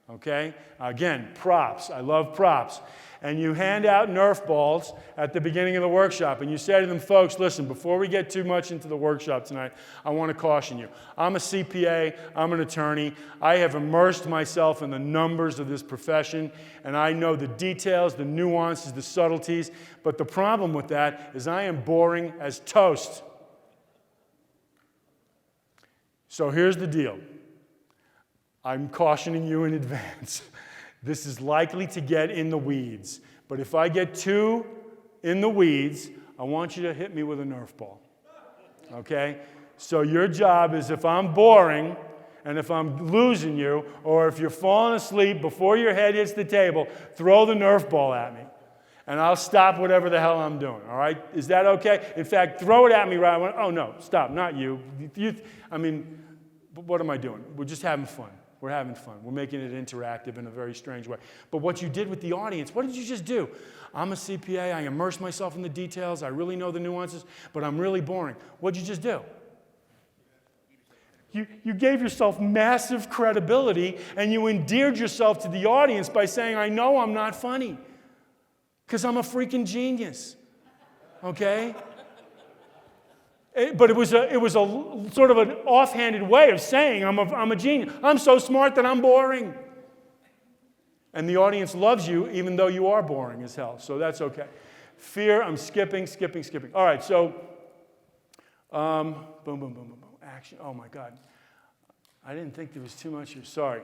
Okay? Again, props. I love props. And you hand out Nerf balls at the beginning of the workshop, and you say to them, folks, listen, before we get too much into the workshop tonight, I want to caution you. I'm a CPA. I'm an attorney. I have immersed myself in the numbers of this profession, and I know the details, the nuances, the subtleties. But the problem with that is I am boring as toast. So here's the deal. I'm cautioning you in advance. This is likely to get in the weeds. But if I get too in the weeds, I want you to hit me with a Nerf ball. Okay? So your job is, if I'm boring and if I'm losing you, or if you're falling asleep before your head hits the table, throw the Nerf ball at me. And I'll stop whatever the hell I'm doing. All right? Is that okay? In fact, throw it at me right away. Oh, no, stop, not you. What am I doing? We're just having fun. We're having fun. We're making it interactive in a very strange way. But what you did with the audience, what did you just do? I'm a CPA. I immerse myself in the details. I really know the nuances, but I'm really boring. What did you just do? You gave yourself massive credibility, and you endeared yourself to the audience by saying, I know I'm not funny because I'm a freaking genius. Okay? But it was a sort of an offhanded way of saying I'm a genius. I'm so smart that I'm boring. And the audience loves you even though you are boring as hell. So that's okay. Fear, I'm skipping. All right, so boom, boom, boom, boom, boom. Action. Oh, my God. I didn't think there was too much here. Sorry.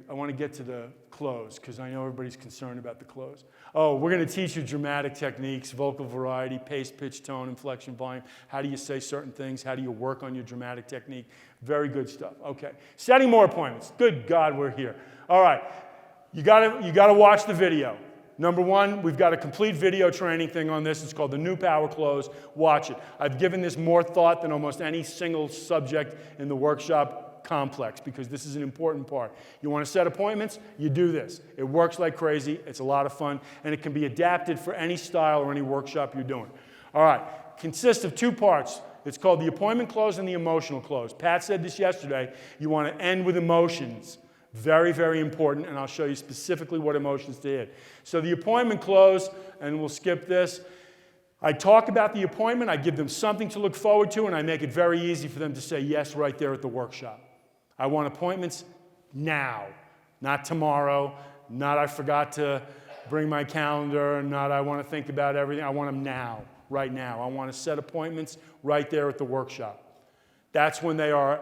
I want to get to the close because I know everybody's concerned about the close. Oh, we're going to teach you dramatic techniques, vocal variety, pace, pitch, tone, inflection, volume. How do you say certain things? How do you work on your dramatic technique? Very good stuff. Okay. Setting more appointments. Good God, we're here. All right. You gotta watch the video. Number one, we've got a complete video training thing on this. It's called the New Power Close. Watch it. I've given this more thought than almost any single subject in the workshop complex because this is an important part. You want to set appointments? You do this. It works like crazy. It's a lot of fun, and it can be adapted for any style or any workshop you're doing. All right. Consists of two parts. It's called the appointment close and the emotional close. Pat said this yesterday. You want to end with emotions. Very, very important, and I'll show you specifically what emotions to hit. So the appointment close, and we'll skip this. I talk about the appointment, I give them something to look forward to, and I make it very easy for them to say yes right there at the workshop. I want appointments now, not tomorrow, not I forgot to bring my calendar, not I want to think about everything. I want them now, right now. I want to set appointments right there at the workshop. That's when they are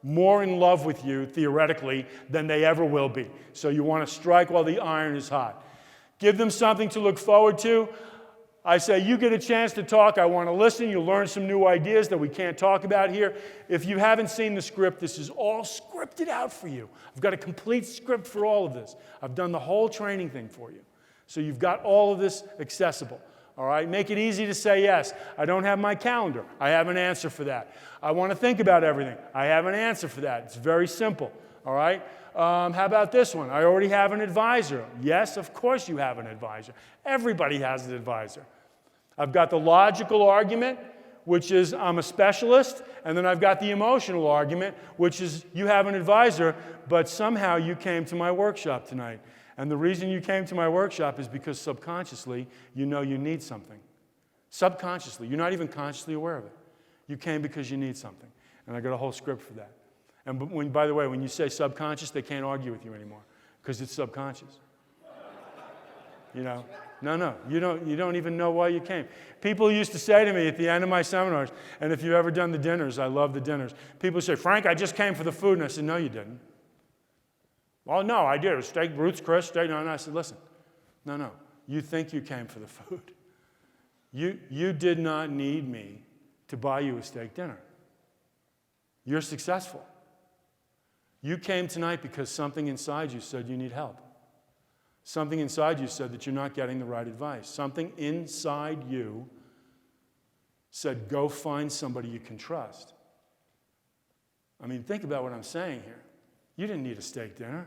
more in love with you, theoretically, than they ever will be. So you want to strike while the iron is hot. Give them something to look forward to. I say, you get a chance to talk. I want to listen. You'll learn some new ideas that we can't talk about here. If you haven't seen the script, this is all scripted out for you. I've got a complete script for all of this. I've done the whole training thing for you. So you've got all of this accessible. All right, make it easy to say yes. I don't have my calendar. I have an answer for that. I want to think about everything. I have an answer for that. It's very simple. All right. How about this one? I already have an advisor. Yes, of course you have an advisor. Everybody has an advisor. I've got the logical argument, which is I'm a specialist, and then I've got the emotional argument, which is you have an advisor, but somehow you came to my workshop tonight. And the reason you came to my workshop is because subconsciously you know you need something. Subconsciously. You're not even consciously aware of it. You came because you need something. And I got a whole script for that. And by the way, when you say subconscious, they can't argue with you anymore because it's subconscious. You know? No, you don't even know why you came. People used to say to me at the end of my seminars, and if you've ever done the dinners, I love the dinners. People say, Frank, I just came for the food. And I said, no, you didn't. Well, no, I did. It was steak, Ruth's Chris, steak. No, and I said, listen, no. You think you came for the food. You did not need me to buy you a steak dinner. You're successful. You came tonight because something inside you said you need help. Something inside you said that you're not getting the right advice. Something inside you said, go find somebody you can trust. I mean, think about what I'm saying here. You didn't need a steak dinner.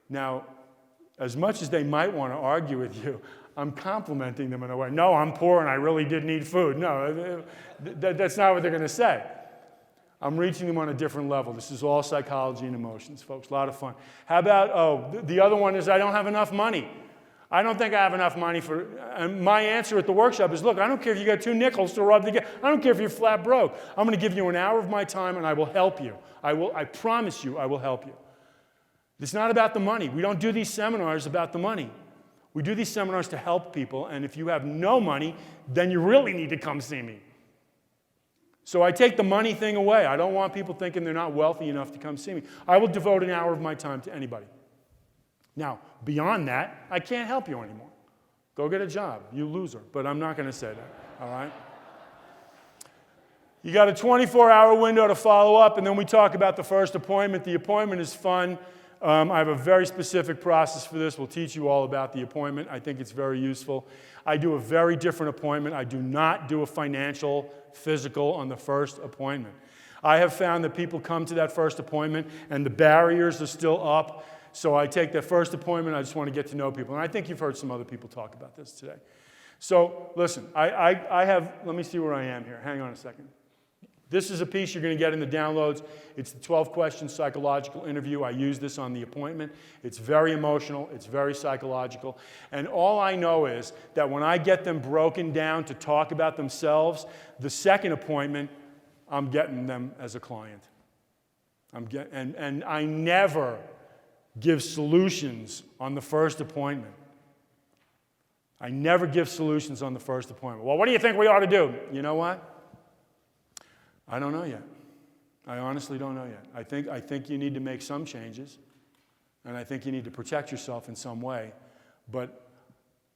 Now, as much as they might want to argue with you, I'm complimenting them in a way. No, I'm poor and I really did need food. No, that's not what they're going to say. I'm reaching them on a different level. This is all psychology and emotions, folks. A lot of fun. How about, the other one is I don't have enough money. I don't think I have enough money for, and my answer at the workshop is, look, I don't care if you got 2 nickels to rub together. I don't care if you're flat broke. I'm going to give you an hour of my time and I will help you. I promise you I will help you. It's not about the money. We don't do these seminars about the money. We do these seminars to help people, and if you have no money, then you really need to come see me. So I take the money thing away. I don't want people thinking they're not wealthy enough to come see me. I will devote an hour of my time to anybody. Now, beyond that, I can't help you anymore. Go get a job, you loser. But I'm not going to say that, all right? You got a 24-hour window to follow up, and then we talk about the first appointment. The appointment is fun. I have a very specific process for this. We'll teach you all about the appointment. I think it's very useful. I do a very different appointment. I do not do a financial, physical on the first appointment. I have found that people come to that first appointment and the barriers are still up. So I take that first appointment. I just want to get to know people. And I think you've heard some other people talk about this today. So listen, I have, let me see where I am here. Hang on a second. This is a piece you're going to get in the downloads. It's the 12-question psychological interview. I use this on the appointment. It's very emotional. It's very psychological. And all I know is that when I get them broken down to talk about themselves, the second appointment, I'm getting them as a client. And I never give solutions on the first appointment. I never give solutions on the first appointment. Well, what do you think we ought to do? You know what? I don't know yet. I honestly don't know yet. I think you need to make some changes, and I think you need to protect yourself in some way, but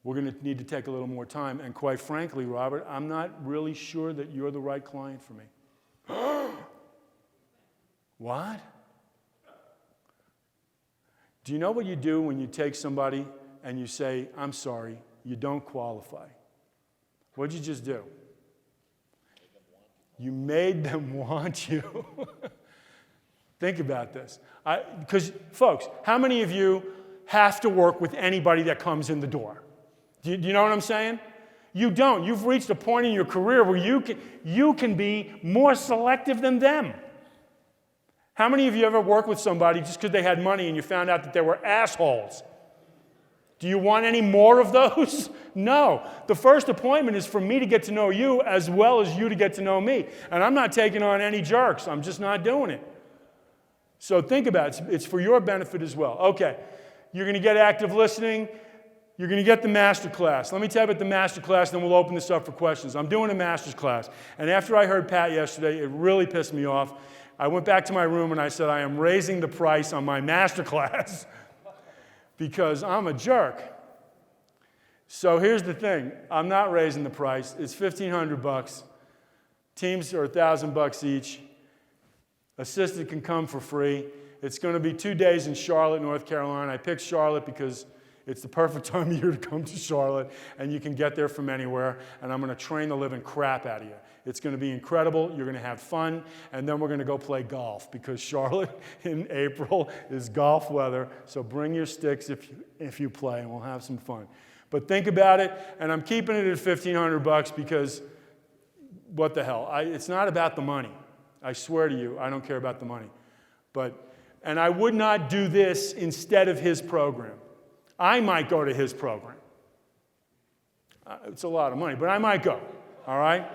we're going to need to take a little more time, and quite frankly, Robert, I'm not really sure that you're the right client for me. What? Do you know what you do when you take somebody and you say, I'm sorry, you don't qualify? What'd you just do? You made them want you. Think about this. Because, folks, how many of you have to work with anybody that comes in the door? Do you know what I'm saying? You don't. You've reached a point in your career where you can be more selective than them. How many of you ever worked with somebody just because they had money and you found out that they were assholes? Do you want any more of those? No. The first appointment is for me to get to know you as well as you to get to know me. And I'm not taking on any jerks. I'm just not doing it. So think about it. It's for your benefit as well. Okay. You're going to get active listening. You're going to get the master class. Let me tell you about the master class, then we'll open this up for questions. I'm doing a master's class. And after I heard Pat yesterday, it really pissed me off. I went back to my room and I said, I am raising the price on my master class. Because I'm a jerk. So here's the thing. I'm not raising the price. It's $1,500. Teams are $1,000 each. Assistant can come for free. It's going to be 2 days in Charlotte, North Carolina. I picked Charlotte because it's the perfect time of year to come to Charlotte, and you can get there from anywhere, and I'm going to train the living crap out of you. It's going to be incredible. You're going to have fun, and then we're going to go play golf because Charlotte in April is golf weather, so bring your sticks if you play, and we'll have some fun. But think about it, and I'm keeping it at $1,500 because what the hell? It's not about the money. I swear to you, I don't care about the money. And I would not do this instead of his program. I might go to his program. It's a lot of money, but I might go, all right?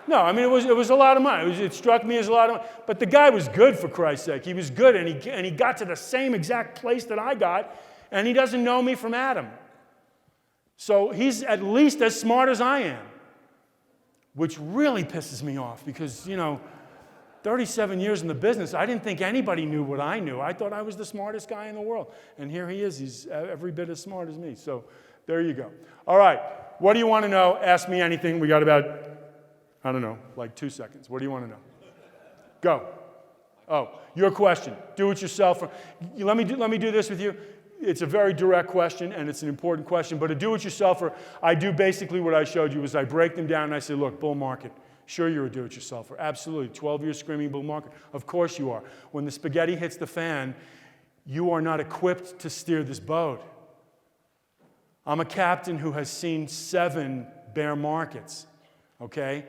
No, I mean, it was a lot of money. It struck me as a lot of money. But the guy was good, for Christ's sake. He was good, and he got to the same exact place that I got, and he doesn't know me from Adam. So he's at least as smart as I am, which really pisses me off because, 37 years in the business, I didn't think anybody knew what I knew. I thought I was the smartest guy in the world. And here he is. He's every bit as smart as me. So there you go. All right. What do you want to know? Ask me anything. We got about, I don't know, like 2 seconds. What do you want to know? Go. Oh, your question. Do it yourself. Let me do this with you. It's a very direct question, and it's an important question. But a do-it-yourselfer, I do basically what I showed you, is I break them down and I say, look, bull market. Sure, you're a do-it-yourselfer. Absolutely. 12 years screaming bull market. Of course you are. When the spaghetti hits the fan, you are not equipped to steer this boat. I'm a captain who has seen 7 bear markets. Okay?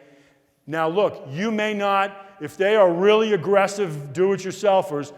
Now look, you may not, if they are really aggressive do-it-yourselfers,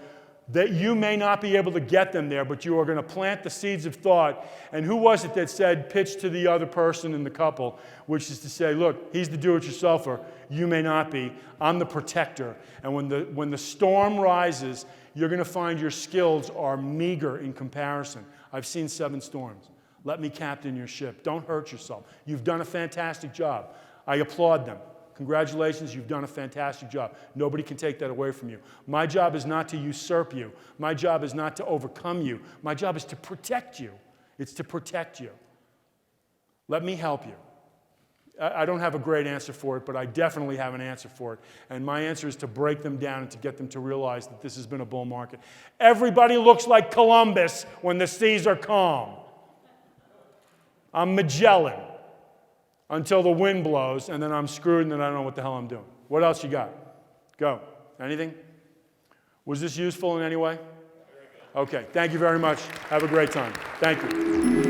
that you may not be able to get them there, but you are going to plant the seeds of thought. And who was it that said, pitch to the other person in the couple, which is to say, look, he's the do-it-yourselfer, you may not be, I'm the protector. And when the storm rises, you're going to find your skills are meager in comparison. I've seen 7 storms. Let me captain your ship. Don't hurt yourself. You've done a fantastic job. I applaud them. Congratulations, you've done a fantastic job. Nobody can take that away from you. My job is not to usurp you. My job is not to overcome you. My job is to protect you. It's to protect you. Let me help you. I don't have a great answer for it, but I definitely have an answer for it. And my answer is to break them down and to get them to realize that this has been a bull market. Everybody looks like Columbus when the seas are calm. I'm Magellan. Until the wind blows, and then I'm screwed, and then I don't know what the hell I'm doing. What else you got? Go. Anything? Was this useful in any way? Okay. Thank you very much. Have a great time. Thank you.